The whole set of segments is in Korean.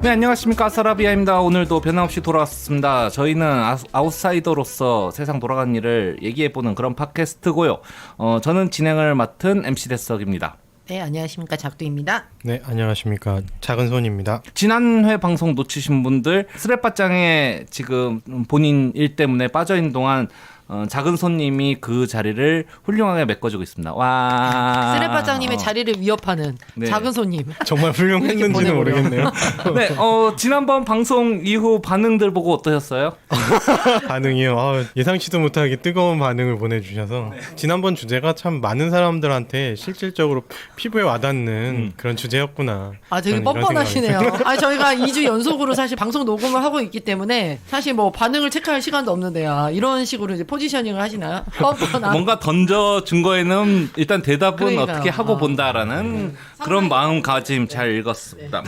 네, 안녕하십니까, 아싸라비아입니다. 오늘도 변함없이 돌아왔습니다. 저희는 아웃사이더로서 세상 돌아가는 일을 얘기해보는 그런 팟캐스트고요. 저는 진행을 맡은 MC 대석입니다. 네, 안녕하십니까, 작두입니다. 네, 안녕하십니까, 작은손입니다. 지난 회 방송 놓치신 분들, 스레빠짱에 지금 본인 일 때문에 빠져있는 동안 작은 손님이 그 자리를 훌륭하게 메꿔주고 있습니다. 와. 쓰레빠장님의 자리를 위협하는 네. 작은 손님. 정말 훌륭했는지는 모르겠네요. 네, 지난번 방송 이후 반응들 보고 어떠셨어요? 반응이요. 예상치도 못하게 뜨거운 반응을 보내주셔서 지난번 주제가 참 많은 사람들한테 실질적으로 피부에 와닿는 그런 주제였구나. 되게 저는 이런 뻔뻔하시네요. 생각이 저희가 2주 연속으로 사실 방송 녹음을 하고 있기 때문에 사실 뭐 반응을 체크할 시간도 없는데요. 이런 식으로 이제 포지셔닝을 하시나요? 뻔뻔한. 뭔가 던져준 거에는 일단 대답은 그러니까요. 어떻게 하고 본다라는 그런 마음가짐 잘 읽었습니다.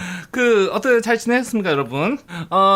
어떻게 잘 지내셨습니까, 여러분?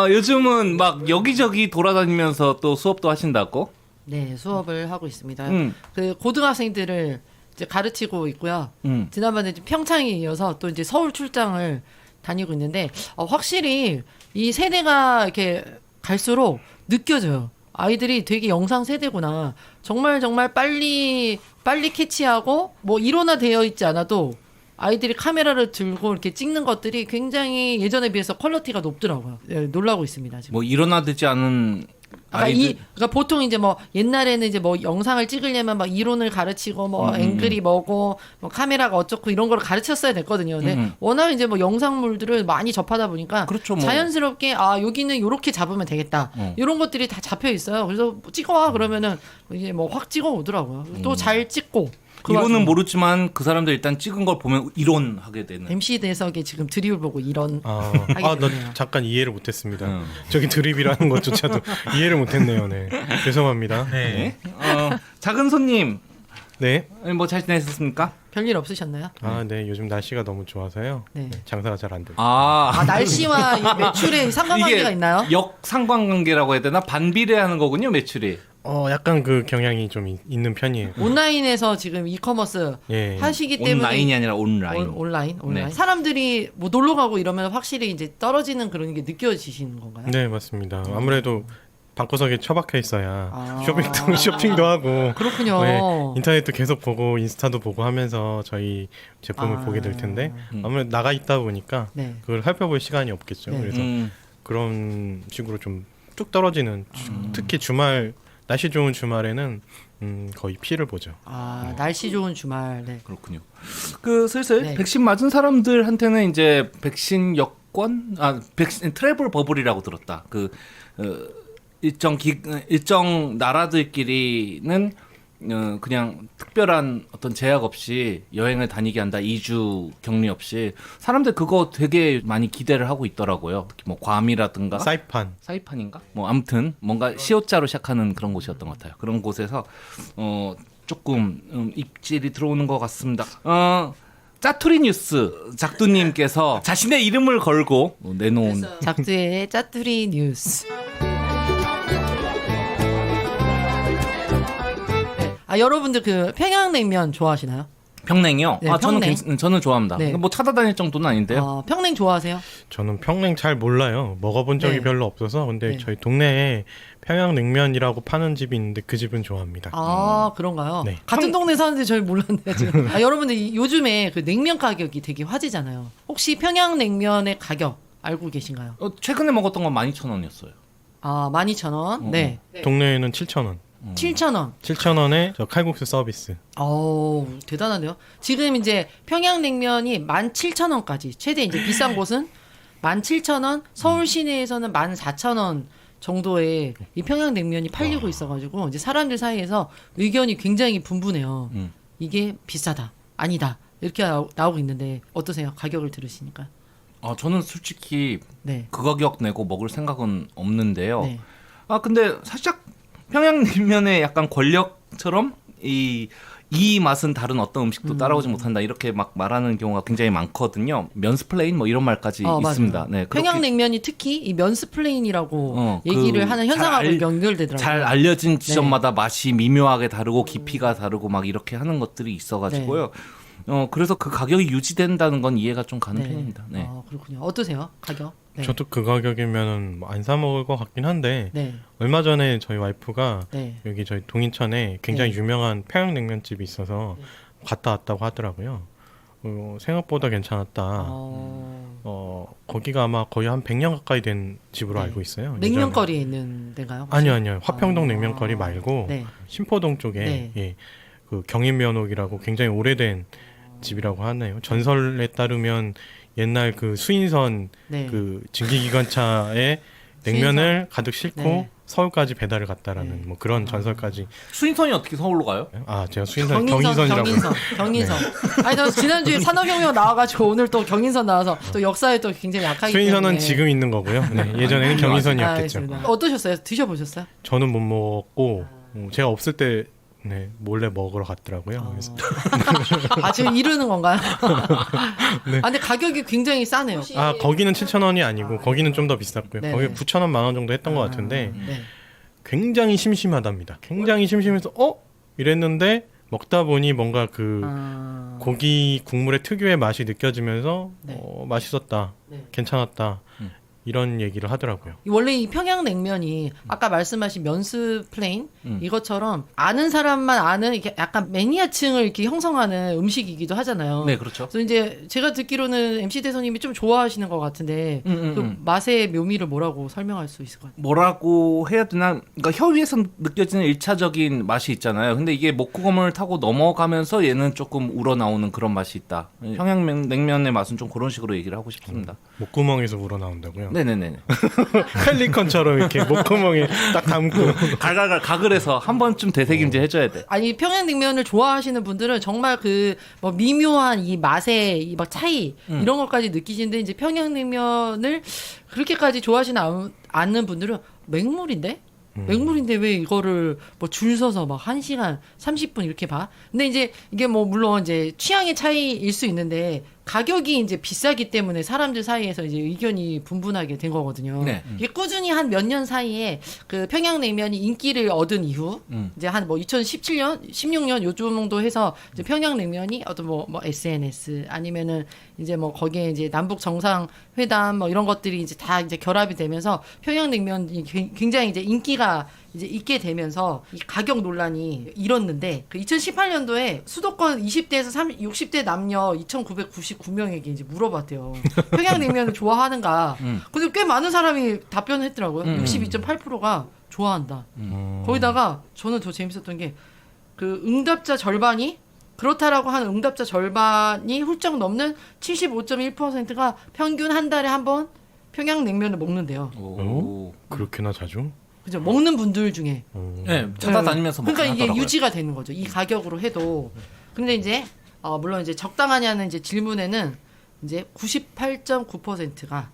요즘은 막 여기저기 돌아다니면서 또 수업도 하신다고? 네, 수업을 하고 있습니다. 음. 그 고등학생들을 이제 가르치고 있고요. 지난번에 이제 평창에 이어서 또 이제 서울 출장을 다니고 있는데 확실히 이 세대가 이렇게 갈수록 느껴져요. 아이들이 되게 영상 세대구나. 정말 빨리 캐치하고 뭐 일원화되어 있지 않아도 아이들이 카메라를 들고 이렇게 찍는 것들이 굉장히 예전에 비해서 퀄리티가 높더라고요. 네, 놀라고 있습니다, 지금. 뭐 일어나지 않은 아이들. 그러니까 보통 이제 뭐 옛날에는 이제 뭐 영상을 찍으려면 막 이론을 가르치고 뭐 앵글이 뭐고 뭐 카메라가 어쩌고 이런 걸 가르쳤어야 됐거든요. 근데 워낙 이제 뭐 영상물들을 많이 접하다 보니까 그렇죠, 뭐. 자연스럽게 여기는 요렇게 잡으면 되겠다. 이런 것들이 다 잡혀 있어요. 그래서 찍어와 그러면은 이제 뭐 확 찍어 오더라고요. 또 잘 찍고. 이론은 모르지만 그 사람들 일단 찍은 걸 보면 이론하게 되는. MC 대석이 지금 드립을 보고 이런 나 되네요. 잠깐 이해를 못했습니다. 저기 드립이라는 것조차도 이해를 못했네요. 네, 죄송합니다. 네. 작은 손님, 네. 뭐 잘 지내셨습니까? 별일 없으셨나요? 네, 요즘 날씨가 너무 좋아서요. 네. 장사가 잘 안 돼요. 날씨와 이 매출에 상관관계가 이게 있나요? 역상관관계라고 해야 되나? 반비례하는 거군요, 매출이. 약간 그 경향이 좀 있는 편이에요. 온라인에서 지금 이커머스 예. 하시기 때문에 온라인이 아니라 온라인. 온라인. 네. 사람들이 뭐 놀러 가고 이러면 확실히 이제 떨어지는 그런 게 느껴지시는 건가요? 네, 맞습니다. 아무래도 방구석에 처박혀 있어야 아. 쇼핑도 하고 그렇군요. 네, 인터넷도 계속 보고 인스타도 보고 하면서 저희 제품을 아. 보게 될 텐데 아무래도 나가 있다 보니까 네. 그걸 살펴볼 시간이 없겠죠. 네. 그래서 그런 식으로 좀 뚝 떨어지는 특히 주말 날씨 좋은 주말에는 거의 피를 보죠. 날씨 좋은 주말. 네. 그렇군요. 슬슬 네. 백신 맞은 사람들한테는 이제 백신 여권, 백신 트래블 버블이라고 들었다. 일정 나라들끼리는 그냥 특별한 어떤 제약 없이 여행을 다니게 한다. 2주 격리 없이. 사람들 그거 되게 많이 기대를 하고 있더라고요. 특히 뭐 괌이라든가 사이판인가? 뭐 아무튼 뭔가 시옷자로 시작하는 그런 곳이었던 것 같아요. 그런 곳에서 조금 입질이 들어오는 것 같습니다. 짜투리 뉴스 작두님께서 자신의 이름을 걸고 내놓은 작두의 짜투리 뉴스. 여러분들 그 평양냉면 좋아하시나요? 평냉이요? 네, 평냉. 저는 좋아합니다. 네. 뭐 찾아다닐 정도는 아닌데요. 평냉 좋아하세요? 저는 평냉 잘 몰라요. 먹어본 적이 네. 별로 없어서. 근데 네. 저희 동네에 평양냉면이라고 파는 집이 있는데 그 집은 좋아합니다. 그런가요? 네. 같은 동네 사는데 잘 몰랐네요. 지금. 여러분들 요즘에 그 냉면 가격이 되게 화제잖아요. 혹시 평양냉면의 가격 알고 계신가요? 최근에 먹었던 건 12,000원이었어요. 12,000원. 네. 동네에는 7,000원. 7,000원. 7,000원에 저 칼국수 서비스. 대단하네요. 지금 이제 평양냉면이 17,000원까지 최대 이제 비싼 곳은 17,000원, 서울 시내에서는 14,000원 정도의 이 평양냉면이 팔리고 있어가지고 이제 사람들 사이에서 의견이 굉장히 분분해요. 이게 비싸다, 아니다 이렇게 나오고 있는데 어떠세요? 가격을 들으시니까? 저는 솔직히 네. 그 가격 내고 먹을 생각은 없는데요. 네. 근데 살짝 평양냉면의 약간 권력처럼 이 맛은 다른 어떤 음식도 따라오지 못한다 이렇게 막 말하는 경우가 굉장히 많거든요. 면스플레인 뭐 이런 말까지 있습니다. 네, 평양냉면이 특히 이 면스플레인이라고 얘기를 하는 현상하고 연결되더라고요. 잘 알려진 지점마다 맛이 미묘하게 다르고 깊이가 다르고 막 이렇게 하는 것들이 있어가지고요. 그래서 그 가격이 유지된다는 건 이해가 좀 가는 편입니다. 네. 그렇군요. 어떠세요? 가격? 네. 저도 그 가격이면 안 사 먹을 것 같긴 한데 네. 얼마 전에 저희 와이프가 네. 여기 저희 동인천에 굉장히 네. 유명한 평양냉면집이 있어서 갔다 왔다고 하더라고요. 생각보다 괜찮았다. 거기가 아마 거의 한 100년 가까이 된 집으로 네. 알고 있어요. 냉면거리에 있는 데가요? 혹시? 아니요. 화평동 냉면거리 말고 네. 신포동 쪽에 네. 예, 그 경인면옥이라고 굉장히 오래된 집이라고 하네요. 전설에 따르면 옛날 그 수인선 네. 그 증기기관차에 냉면을 가득 싣고 네. 서울까지 배달을 갔다라는 네. 뭐 그런 전설까지. 수인선이 어떻게 서울로 가요? 제가 수인선 경인선이라고. 경인선. 아니 저 지난주에 산업혁명 나와가지고 오늘 또 경인선 나와서 또 역사에 또 굉장히 약하기 수인선은 때문에. 지금 있는 거고요. 네, 예전에는 경인선이었겠죠. 알겠습니다. 어떠셨어요? 드셔보셨어요? 저는 못 먹었고 제가 없을 때 네, 몰래 먹으러 갔더라고요. 그래서 지금 이르는 건가요? 아, 근데 가격이 굉장히 싸네요. 거기는 7,000원이 아니고 거기는 좀 더 비쌌고요. 네네. 거기 9,000원, 10,000원 정도 했던 것 같은데 네. 굉장히 심심하답니다. 굉장히 심심해서 이랬는데 먹다 보니 뭔가 그 고기 국물의 특유의 맛이 느껴지면서 네. 맛있었다, 네. 괜찮았다 이런 얘기를 하더라고요. 원래 이 평양냉면이 아까 말씀하신 면스 플레인 이것처럼 아는 사람만 아는 이렇게 약간 매니아층을 이렇게 형성하는 음식이기도 하잖아요. 네, 그렇죠. 그래서 이제 제가 듣기로는 MC 대선님이 좀 좋아하시는 것 같은데 그 맛의 묘미를 뭐라고 설명할 수 있을 것 같아요? 뭐라고 해야 되나? 그러니까 혀 위에서 느껴지는 1차적인 맛이 있잖아요. 근데 이게 목구멍을 타고 넘어가면서 얘는 조금 우러나오는 그런 맛이 있다. 평양냉면의 맛은 좀 그런 식으로 얘기를 하고 싶습니다. 목구멍에서 우러나온다고요? 네네네. 펠리컨처럼 이렇게 목구멍에 딱 담고 갈갈갈 각을 해서 한 번쯤 되새김질 해줘야 돼. 아니 평양냉면을 좋아하시는 분들은 정말 그 뭐 미묘한 이 맛의 이 막 차이 이런 것까지 느끼시는데 이제 평양냉면을 그렇게까지 좋아하시는 않는 분들은 맹물인데 왜 이거를 뭐 줄 서서 막 1시간 30분 이렇게 봐? 근데 이제 이게 뭐 물론 이제 취향의 차이일 수 있는데 가격이 이제 비싸기 때문에 사람들 사이에서 이제 의견이 분분하게 된 거거든요. 네. 이게 꾸준히 한 몇 년 사이에 그 평양냉면이 인기를 얻은 이후 이제 한 뭐 2017년, 16년 요 정도 해서 이제 평양냉면이 어떤 뭐 SNS 아니면은 이제 뭐 거기에 이제 남북 정상회담 뭐 이런 것들이 이제 다 이제 결합이 되면서 평양냉면이 굉장히 이제 인기가 이제 있게 되면서 이 가격 논란이 일었는데 그 2018년도에 수도권 20대에서 60대 남녀 2,999명에게 이제 물어봤대요. 평양냉면을 좋아하는가? 근데 꽤 많은 사람이 답변을 했더라고요. 62.8%가 좋아한다. 거기다가 저는 더 재밌었던 게 그 응답자 절반이 그렇다라고 하는 응답자 절반이 훌쩍 넘는 75.1%가 평균 한 달에 한 번 평양냉면을 먹는데요. 그렇게나 자주? 그죠? 먹는 분들 중에. 네, 찾아다니면서 먹긴 그러니까 이게 하더라고요. 유지가 되는 거죠. 이 가격으로 해도. 근데 이제 물론 이제 적당하냐는 이제 질문에는 이제 98.9%가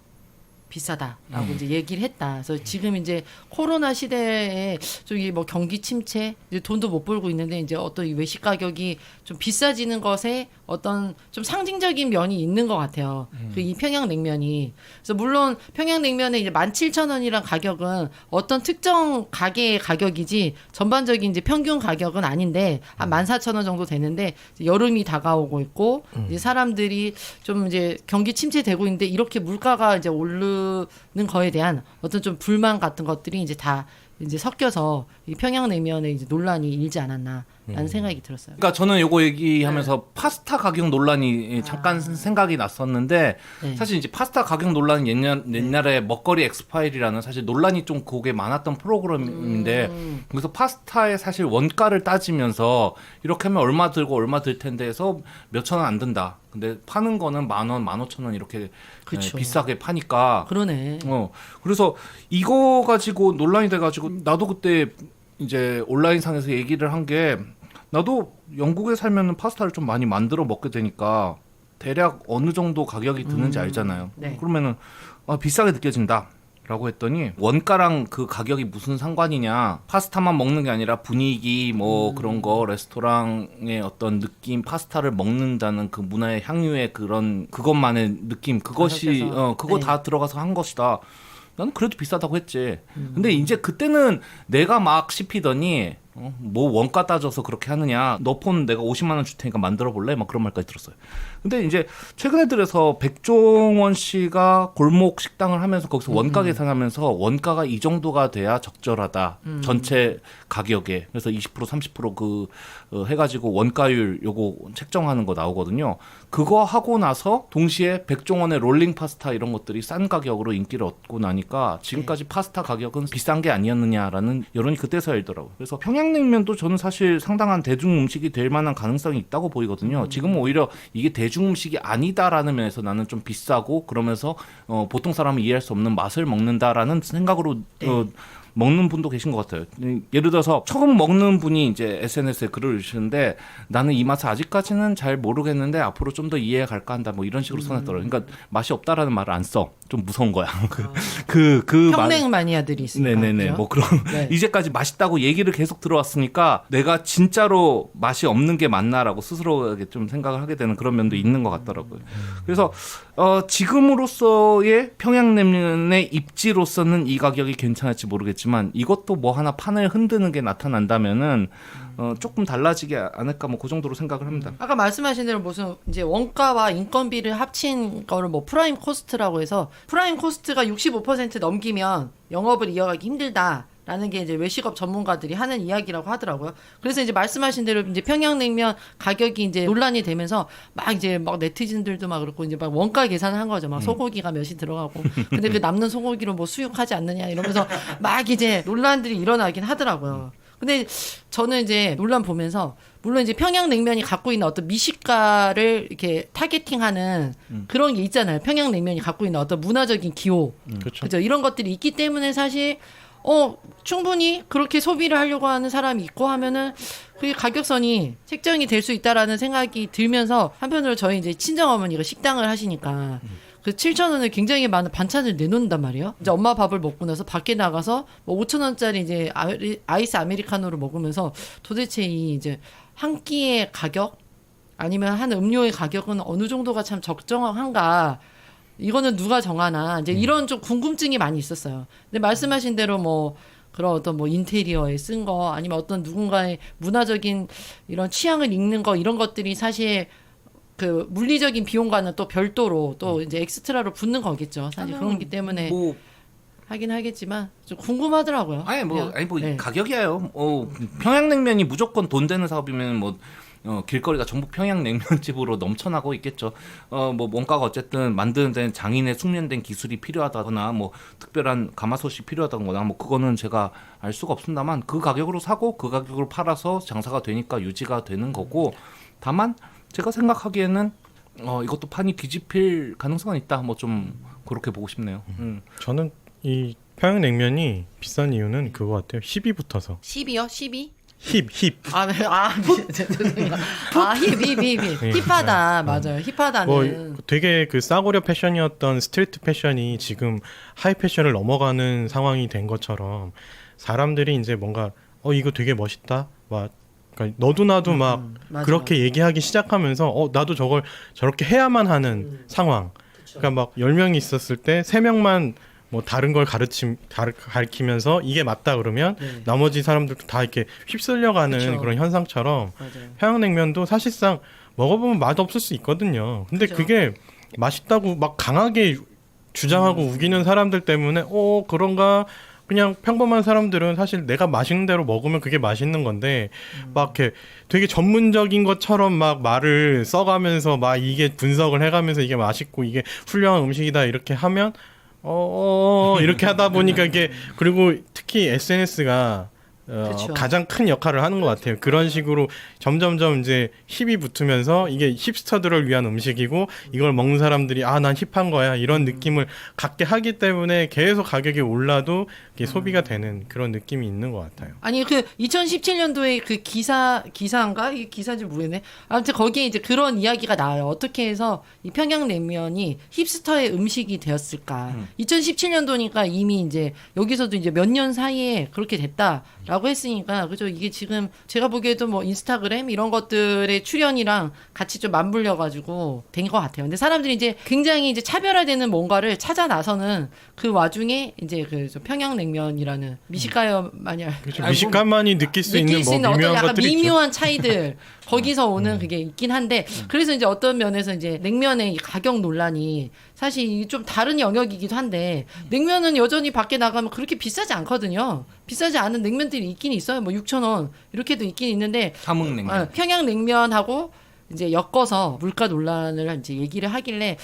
비싸다라고 이제 얘기를 했다. 그래서 지금 이제 코로나 시대에 저기 뭐 경기 침체, 이제 돈도 못 벌고 있는데 이제 어떤 이 외식 가격이 좀 비싸지는 것에 어떤 좀 상징적인 면이 있는 것 같아요. 그 이 평양냉면이. 그래서 물론 평양냉면의 이제 17,000원이란 가격은 어떤 특정 가게의 가격이지 전반적인 이제 평균 가격은 아닌데 한 14,000원 정도 되는데 여름이 다가오고 있고 이제 사람들이 좀 이제 경기 침체되고 있는데 이렇게 물가가 이제 오르는 거에 대한 어떤 좀 불만 같은 것들이 이제 다 이제 섞여서 이 평양냉면의 이제 논란이 일지 않았나라는 생각이 들었어요. 그러니까 저는 요거 얘기하면서 파스타 가격 논란이 잠깐 생각이 났었는데 네. 사실 이제 파스타 가격 논란은 옛날에 먹거리 엑스파일이라는 사실 논란이 좀 그게 많았던 프로그램인데 그래서 파스타의 사실 원가를 따지면서 이렇게 하면 얼마 들고 얼마 들 텐데 해서 몇천 원 안 든다. 근데 파는 거는 10,000원, 15,000원 이렇게 그쵸. 비싸게 파니까 그러네. 그래서 이거 가지고 논란이 돼가지고 나도 그때 이제 온라인상에서 얘기를 한 게 나도 영국에 살면은 파스타를 좀 많이 만들어 먹게 되니까 대략 어느 정도 가격이 드는지 알잖아요. 네. 그러면은 비싸게 느껴진다. 라고 했더니 원가랑 그 가격이 무슨 상관이냐, 파스타만 먹는 게 아니라 분위기 뭐 그런 거, 레스토랑의 어떤 느낌, 파스타를 먹는다는 그 문화의 향유의 그런 그것만의 느낌, 그것이 그거 네. 다 들어가서 한 것이다. 나는 그래도 비싸다고 했지. 근데 이제 그때는 내가 막 씹히더니 뭐 원가 따져서 그렇게 하느냐. 너 폰 내가 50만 원 줄 테니까 만들어 볼래? 막 그런 말까지 들었어요. 근데 이제 최근에 들어서 백종원 씨가 골목 식당을 하면서 거기서 원가 계산하면서 원가가 이 정도가 돼야 적절하다. 전체 가격에. 그래서 20% 30% 해가지고 원가율 요거 책정하는 거 나오거든요. 그거 하고 나서 동시에 백종원의 롤링 파스타 이런 것들이 싼 가격으로 인기를 얻고 나니까 지금까지 파스타 가격은 비싼 게 아니었느냐라는 여론이 그때서 열더라고요. 그래서 평양냉면도 저는 사실 상당한 대중 음식이 될 만한 가능성이 있다고 보이거든요. 지금은 오히려 이게 대중 음식이 아니다라는 면에서 나는 좀 비싸고 그러면서 보통 사람은 이해할 수 없는 맛을 먹는다라는 생각으로 먹는 분도 계신 것 같아요. 예를 들어서 처음 먹는 분이 이제 SNS에 글을 올리시는데 나는 이 맛을 아직까지는 잘 모르겠는데 앞으로 좀 더 이해해 갈까 한다 뭐 이런 식으로 써놨더라고요. 그러니까 맛이 없다라는 말을 안 써. 좀 무서운 거야. 평냉 마니아들이 있으니까. 네네네. 그죠? 뭐 그런 네. 이제까지 맛있다고 얘기를 계속 들어왔으니까 내가 진짜로 맛이 없는 게 맞나라고 스스로에게 좀 생각을 하게 되는 그런 면도 있는 것 같더라고요. 그래서 지금으로서의 평양냉면의 입지로서는 이 가격이 괜찮을지 모르겠지만 이것도 뭐 하나 판을 흔드는 게 나타난다면은 조금 달라지지 않을까 뭐 그 정도로 생각을 합니다. 아까 말씀하신 대로 무슨 이제 원가와 인건비를 합친 거를 뭐 프라임 코스트라고 해서 프라임 코스트가 65% 넘기면 영업을 이어가기 힘들다라는 게 이제 외식업 전문가들이 하는 이야기라고 하더라고요. 그래서 이제 말씀하신 대로 이제 평양냉면 가격이 이제 논란이 되면서 막 이제 막 네티즌들도 막 그렇고 이제 막 원가 계산을 한 거죠. 막 소고기가 몇이 들어가고 근데 그 남는 소고기로 뭐 수육하지 않느냐 이러면서 막 이제 논란들이 일어나긴 하더라고요. 근데 저는 이제 논란 보면서 물론 이제 평양냉면이 갖고 있는 어떤 미식가를 이렇게 타겟팅하는 그런 게 있잖아요. 평양냉면이 갖고 있는 어떤 문화적인 기호, 그렇죠. 그죠? 이런 것들이 있기 때문에 사실 충분히 그렇게 소비를 하려고 하는 사람이 있고 하면은 그게 가격선이 책정이 될 수 있다라는 생각이 들면서 한편으로 저희 이제 친정 어머니가 식당을 하시니까. 그 7,000원을 굉장히 많은 반찬을 내놓는단 말이에요. 이제 엄마 밥을 먹고 나서 밖에 나가서 뭐 5,000원짜리 이제 아이스 아메리카노를 먹으면서 도대체 이 이제 한 끼의 가격 아니면 한 음료의 가격은 어느 정도가 참 적정한가? 이거는 누가 정하나? 이제 이런 좀 궁금증이 많이 있었어요. 근데 말씀하신 대로 뭐 그런 어떤 뭐 인테리어에 쓴 거 아니면 어떤 누군가의 문화적인 이런 취향을 읽는 거 이런 것들이 사실 그 물리적인 비용과는 또 별도로 또 이제 엑스트라로 붙는 거겠죠. 사실 그런기 때문에 뭐 하긴 하겠지만 좀 궁금하더라고요. 네. 가격이에요. 평양냉면이 무조건 돈 되는 사업이면 뭐 길거리가 전부 평양냉면집으로 넘쳐나고 있겠죠. 뭐 원가가 어쨌든 만드는 데는 장인의 숙련된 기술이 필요하다거나 뭐 특별한 가마솥이 필요하다거나 뭐 그거는 제가 알 수가 없습니다만 그 가격으로 사고 그 가격으로 팔아서 장사가 되니까 유지가 되는 거고 다만 제가 생각하기에는 이것도 판이 뒤집힐 가능성은 있다. 뭐 좀 그렇게 보고 싶네요. 저는 이 평양냉면이 비싼 이유는 그거 같아요. 힙이 붙어서. 10이요? 12? 힙. 죄송합니다. 힙하다. 맞아요. 힙하다는. 뭐 되게 그 싸구려 패션이었던 스트리트 패션이 지금 하이 패션을 넘어가는 상황이 된 것처럼 사람들이 이제 뭔가 이거 되게 멋있다. 막 그러니까 너도 나도 막 그렇게 얘기하기 시작하면서 나도 저걸 저렇게 해야만 하는 상황. 그쵸. 그러니까 막 10명이 있었을 때 3명만 뭐 다른 걸 가르치면서 이게 맞다 그러면 나머지 사람들도 다 이렇게 휩쓸려가는 그쵸. 그런 현상처럼 맞아요. 평양냉면도 사실상 먹어보면 맛없을 수 있거든요. 근데 그쵸. 그게 맛있다고 막 강하게 주장하고 우기는 사람들 때문에 그런가 그냥 평범한 사람들은 사실 내가 맛있는 대로 먹으면 그게 맛있는 건데 막 이렇게 되게 전문적인 것처럼 막 말을 써가면서 막 이게 분석을 해가면서 이게 맛있고 이게 훌륭한 음식이다 이렇게 하면 이렇게 하다 보니까 이게 그리고 특히 SNS가 그쵸. 가장 큰 역할을 하는 것 같아요. 그런 식으로 점점점 이제 힙이 붙으면서 이게 힙스터들을 위한 음식이고 이걸 먹는 사람들이 난 힙한 거야 이런 느낌을 갖게 하기 때문에 계속 가격이 올라도 이게 소비가 되는 그런 느낌이 있는 것 같아요. 아니 그 2017년도에 그 기사인가 이게 기사인지 모르겠네. 아무튼 거기에 이제 그런 이야기가 나와요. 어떻게 해서 이 평양냉면이 힙스터의 음식이 되었을까? 2017년도니까 이미 이제 여기서도 이제 몇 년 사이에 그렇게 됐다라고 라고 했으니까 그죠. 이게 지금 제가 보기에도 뭐 인스타그램 이런 것들의 출연이랑 같이 좀 맞물려 가지고 된 것 같아요. 근데 사람들이 이제 굉장히 이제 차별화되는 뭔가를 찾아 나서는 그 와중에 이제 그 평양냉면이라는 미식가요 마냥 그렇죠. 미식가만이 느낄 수 있는 뭐 어떤 미묘한 약간 것들이 있죠. 미묘한 차이들 거기서 오는 그게 있긴 한데 그래서 이제 어떤 면에서 이제 냉면의 이 가격 논란이 사실 이게 좀 다른 영역이기도 한데 냉면은 여전히 밖에 나가면 그렇게 비싸지 않거든요. 비싸지 않은 냉면들이 있긴 있어요. 뭐 6,000원 이렇게도 있긴 있는데 함흥냉면. 평양냉면하고 이제 엮어서 물가 논란을 이제 얘기를 하길래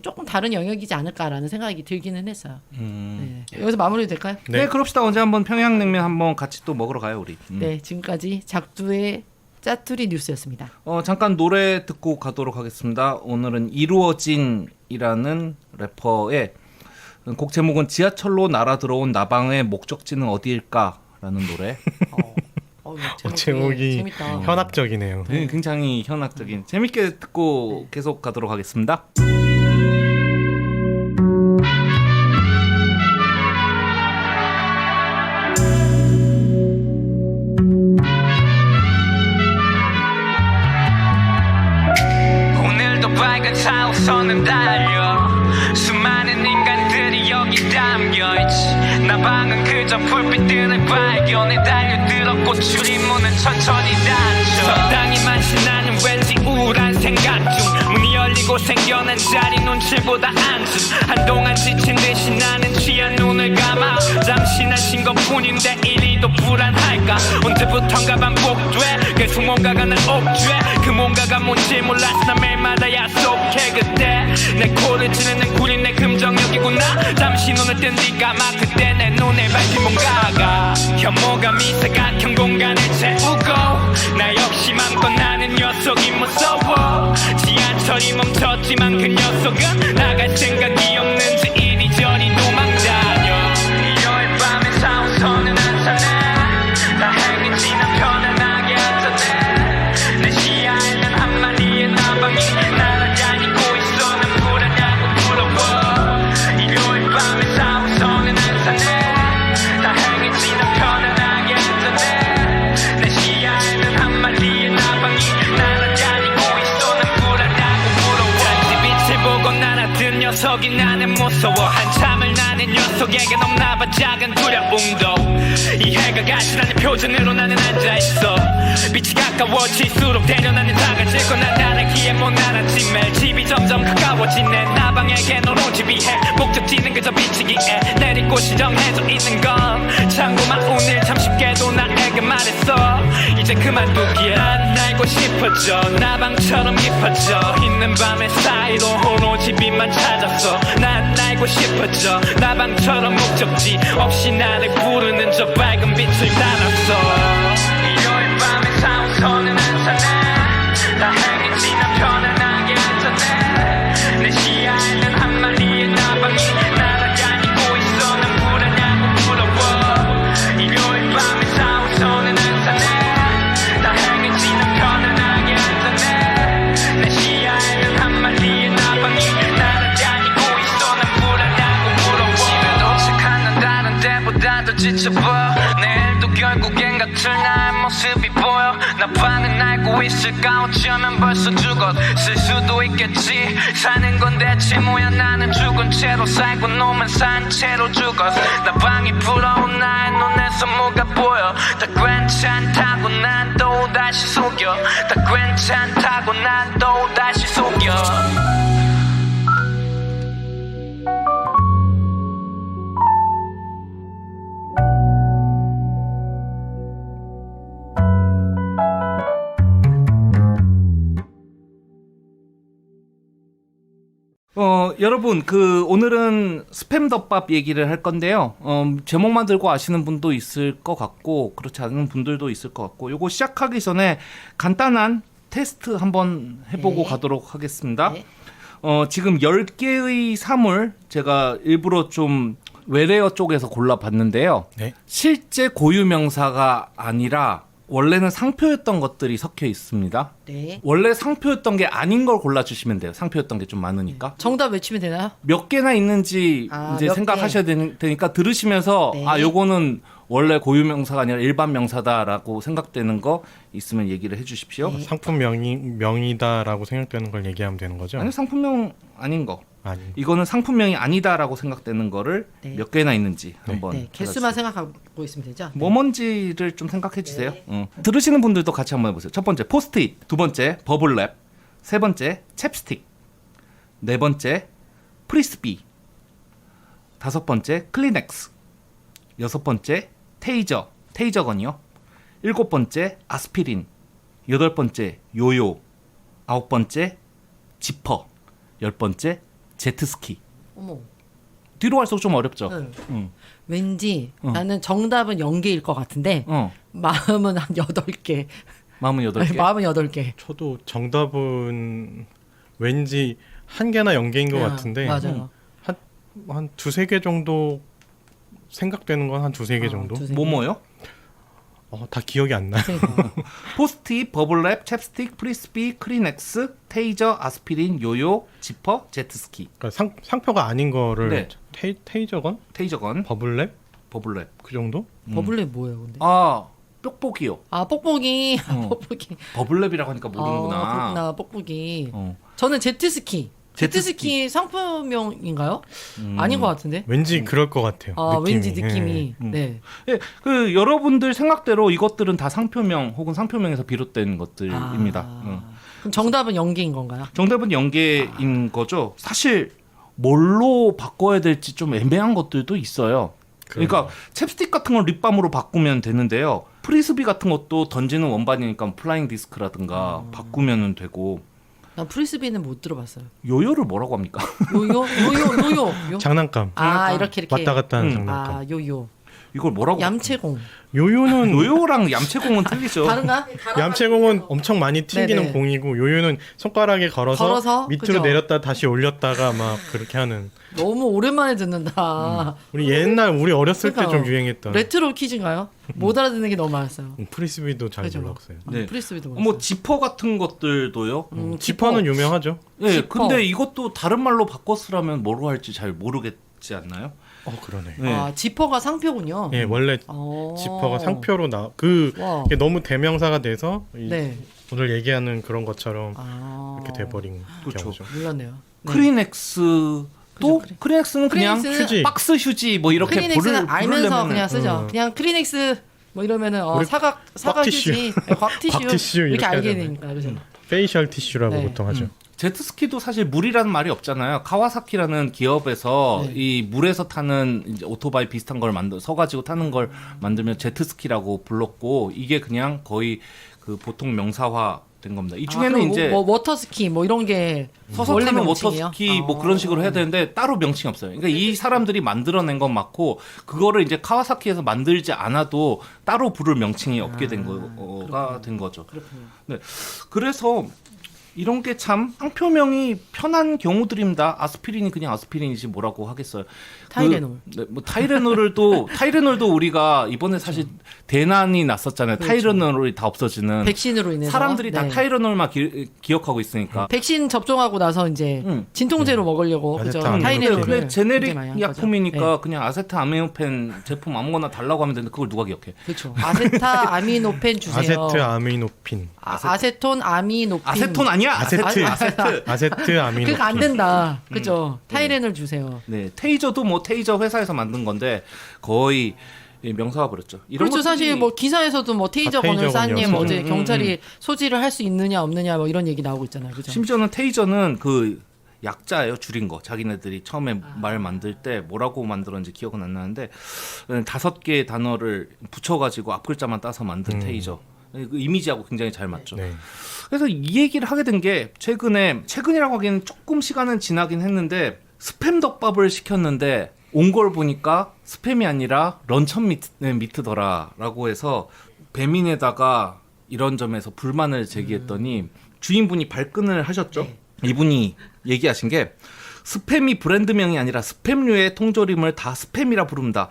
조금 다른 영역이지 않을까라는 생각이 들기는 했어요. 네. 여기서 마무리 될까요? 네, 그럽시다. 언제 한번 평양냉면 한번 같이 또 먹으러 가요, 우리. 네, 지금까지 작두의 짜투리 뉴스였습니다. 잠깐 노래 듣고 가도록 하겠습니다. 오늘은 이루어진이라는 래퍼의 곡 제목은 지하철로 날아 들어온 나방의 목적지는 어디일까라는 노래. 제목이 재밌다. 현학적이네요. 네, 굉장히 현학적인 재밌게 듣고 계속 가도록 하겠습니다. 오늘도 밝은 차우선은 달려 수많은 인간들이 여기 담겨있지 나방은 그저 불빛들을 발견해 달려들었고 출입문은 천천히 닫혀 적당히 만신나는 왠지 우울한 생각 중 문이 열리고 생겨난 자리 눈치보다 안심 한동안 지친 듯이 나는 취한 눈을 감아 잠시 난쉰 것뿐인데 이리도 불안할까 언제부턴가 반복돼 계속 뭔가가 날 옥죄 그 뭔가가 뭔지 몰라서 난 매일마다 약속해 그때 내 코를 찌르는 구린 내 금정력이구나 잠시 눈을 뜬 네가 막 그때 내 눈에 밝힌 뭔가가 혐오감이 사각형 공간을 채우고 나 역시 맘껏 나는 녀석이 무서워 지하철이 멈췄지만 그 녀석은 나갈 생각이 없는지 이리저리 도망다녀 일요일 밤에 사우선은 한산해 다행인지 난 편안하게 앉았네 내 시야에는 한 마리의 나방이 날아다니고 있어 난 불안하고 부러워 일요일 밤에 사우선은 한산해 다행인지 난 편안하게 앉았네 내 시야에는 한 마리의 나방이 날아다니고 있어 난 불안하고 부러워 단지 빛을 보고 날아든 녀석이 나는 무서워 한참을 나는 녀석에게 넘나봐 작은 두려움도 이해가 가지 않는 표정으로 나는 앉아있어 빛이 가까워질수록 대련하는 다가질 거난 나라기에 못 날았지 매일 집이 점점 가까워지네 나방에게 오로지 위해 목적지는 그저 비치기에 내릴 곳이 정해져 있는 건 참고만 오늘 참 쉽게도 나에게 말했어 이제 그만두기에 난 알고 싶어져 나방처럼 깊어져 있는 밤의 사이로 오로지 빛만 찾았어 난 알고 싶어져 나방처럼 목적지 없이 나를 부르는 저 밝은 빛을 따랐어 일요일 밤에 사우선은 한산해 다행인지 난 편안하게 앉았네 내 시야에는 한 마리의 나방이 날아다니고 있어 난 불안하고 부러워 일요일 밤에 사우선은 한산해 다행인지 난 편안하게 앉았네 내 시야에는 한 마리의 나방이 날아다니고 있어 난 불안하고 부러워 집에 도착하는 다른 때보다도 지쳐보여 내일도 결국엔 같은 나의 모습이 보여 나방은 알고 있을까 어쩌면 벌써 죽었을 수도 있겠지 사는 건 대체 뭐야 나는 죽은 채로 살고 놈은 산 채로 죽었어 나방이 부러운 나의 눈에서 뭐가 보여 다 괜찮다고 난 또 다시 속여 다 괜찮다고 난 또 다시 속여 여러분, 오늘은 스팸 덮밥 얘기를 할 건데요. 제목만 들고 아시는 분도 있을 것 같고, 그렇지 않은 분들도 있을 것 같고, 요거 시작하기 전에 간단한 테스트 한번 해보고 네. 가도록 하겠습니다. 네. 지금 10개의 사물 제가 일부러 좀 외래어 쪽에서 골라봤는데요. 네. 실제 고유명사가 아니라 원래는 상표였던 것들이 섞여 있습니다. 네. 원래 상표였던 게 아닌 걸 골라주시면 돼요. 상표였던 게 좀 많으니까. 정답 외치면 되나요? 몇 개나 있는지 아, 이제 몇 생각하셔야 되니까 들으시면서 네. 요거는 원래 고유명사가 아니라 일반 명사다라고 생각되는 거 있으면 얘기를 해주십시오. 상품 명이다라고 생각되는 걸 얘기하면 되는 거죠? 아니 상품명 아닌 거. 아니. 이거는 상품명이 아니다라고 생각되는 거를 네. 몇 개나 있는지 네. 한번 네, 개수만 생각하고 있으면 되죠. 뭐 뭔지를 좀 생각해 주세요. 들으시는 분들도 같이 한번 해보세요. 첫 번째 포스트잇, 두 번째 버블랩, 세 번째 챕스틱, 네 번째 프리스비, 다섯 번째 클리넥스, 여섯 번째 테이저건이요. 일곱 번째 아스피린, 여덟 번째 요요, 아홉 번째 지퍼, 열 번째 제트스키. 어머. 뒤로 갈수록 좀 어렵죠. 네. 응. 왠지 나는 정답은 0개일 것 같은데 마음은 한 8개. 마음은 여덟 개. 마음은 8개. 저도 정답은 왠지 한 개나 0개인 것 같은데 맞아요. 한 두세 개 정도 생각되는 건 한 두세 개 정도? 두세 개. 뭐뭐요? 다 기억이 안 나요. 포스트잇, 버블랩, 챕스틱, 프리스비, 크리넥스, 테이저, 아스피린, 요요, 지퍼, 제트스키. 그러니까 상표가 아닌 거를 네. 테이저건? 테이저건, 버블랩? 버블랩. 그 정도? 버블랩 뭐예요, 근데? 아, 뽁뽁이요. 아, 뽁뽁이. 뽁뽁이. 버블랩이라고 하니까 모르는구나. 그렇구나, 뽁뽁이. 어. 저는 제트스키. 제트스키 상품명인가요? 아닌 것 같은데? 왠지 그럴 것 같아요. 아, 느낌이. 왠지 느낌이. 네. 예, 그 여러분들 생각대로 이것들은 다 상표명 혹은 상표명에서 비롯된 것들입니다. 그럼 정답은 0개인 건가요? 정답은 연계인 거죠. 사실 뭘로 바꿔야 될지 좀 애매한 것들도 있어요. 그러니까 챕스틱 같은 건 립밤으로 바꾸면 되는데요. 프리스비 같은 것도 던지는 원반이니까 플라잉 디스크라든가 바꾸면 되고. 난 프리스비는 못 들어봤어요. 요요를 뭐라고 합니까? 요요. 장난감. 아, 이렇게. 왔다 갔다 하는 장난감. 아, 요요. 이걸 뭐라고? 얌체공. 요요는 요요랑 얌체공은 틀리죠. 다른가? 얌체공은 엄청 많이 튕기는 네네. 공이고 요요는 손가락에 걸어서 밑으로 그죠? 내렸다 다시 올렸다가 막 그렇게 하는. 너무 오랜만에 듣는다. 우리 어렸을 때 좀 그러니까요. 유행했던. 레트로 퀴즈인가요? 못 알아듣는 게 너무 많았어요. 프리스비도 잘 그죠? 몰랐어요. 네. 프리스비도 뭐 지퍼 같은 것들도요. 지퍼는 유명하죠. 예, 지퍼. 근데 이것도 다른 말로 바꿨으라면 뭐로 할지 잘 모르겠지 않나요? 그러네. 네. 아, 지퍼가 상표군요. 예, 원래 어. 지퍼가 상표로 와. 이게 너무 대명사가 돼서 네. 오늘 얘기하는 그런 것처럼 아. 이렇게 돼버린 그렇죠. 경우죠. 몰랐네요. 네. 크리넥스도 크리넥스는 그냥 크리넥스는 휴지. 박스 휴지 뭐 이렇게 크리넥스는 알면서 부르려면은- 그냥 쓰죠. 그냥 크리넥스 뭐 이러면은 우리 사각 곽티슈. 휴지, 곽티슈 곽티슈 이렇게 이렇게 알게 하잖아요. 되니까 그죠. 페이셜 티슈라고 네. 보통 하죠. 제트스키도 사실 물이라는 말이 없잖아요. 카와사키라는 기업에서 네. 이 물에서 타는 이제 오토바이 비슷한 걸 서가지고 타는 걸 만들면 제트스키라고 불렀고 이게 그냥 거의 그 보통 명사화 된 겁니다. 이 중에는 그럼 이제 뭐 워터스키 뭐 이런 게 서서 원래 타는 명칭이에요? 워터스키 뭐 그런 식으로 해야 되는데 따로 명칭이 없어요. 그러니까 이 사람들이 만들어낸 건 맞고 그거를 이제 카와사키에서 만들지 않아도 따로 부를 명칭이 없게 된 거가 된 거죠. 그렇군요. 네. 그래서 이런 게 참 상표명이 편한 경우들입니다. 아스피린이 그냥 아스피린이지 뭐라고 하겠어요. 타이레놀. 뭐 타이레놀도 우리가 이번에 사실 대난이 났었잖아요. 그렇죠. 타이레놀이 다 없어지는. 백신으로 인해서 사람들이 다 네. 타이레놀만 기억하고 있으니까. 백신 접종하고 나서 이제 진통제로 먹으려고 그죠. 아세트 타이레놀을 근데 굉장히 제네릭 많이 한 약품이니까 거죠. 네. 그냥 아세트아미노펜 제품 아무거나 달라고 하면 되는데 그걸 누가 기억해? 그렇죠. 아세타아미노펜 주세요. 아세트 아미노핀. 아세톤 아미노펜. 아세톤 아니야? 아세트. 아세트. 아세트 아미노핀. 그러니까 안 된다. 그죠. 타이레놀 주세요. 네, 테이저도 뭐 테이저 회사에서 만든 건데 거의 명사가 버렸죠. 이런 그렇죠. 것들이 사실 뭐 기사에서도 뭐 테이저건을 싼님 테이저건이어서. 어제 경찰이 소지를 할 수 있느냐 없느냐 뭐 이런 얘기 나오고 있잖아요. 그죠. 심지어는 테이저는 그 약자예요. 줄인 거. 자기네들이 처음에 말 만들 때 뭐라고 만들었는지 기억은 안 나는데 5개의 단어를 붙여가지고 앞글자만 따서 만든 테이저. 그 이미지하고 굉장히 잘 맞죠. 네. 그래서 이 얘기를 하게 된 게 최근이라고 하기에는 조금 시간은 지나긴 했는데 스팸 덮밥을 시켰는데 온 걸 보니까 스팸이 아니라 런천 미트더라라고 해서 배민에다가 이런 점에서 불만을 제기했더니 주인분이 발끈을 하셨죠. 네. 이분이 얘기하신 게 스팸이 브랜드명이 아니라 스팸류의 통조림을 다 스팸이라 부릅니다.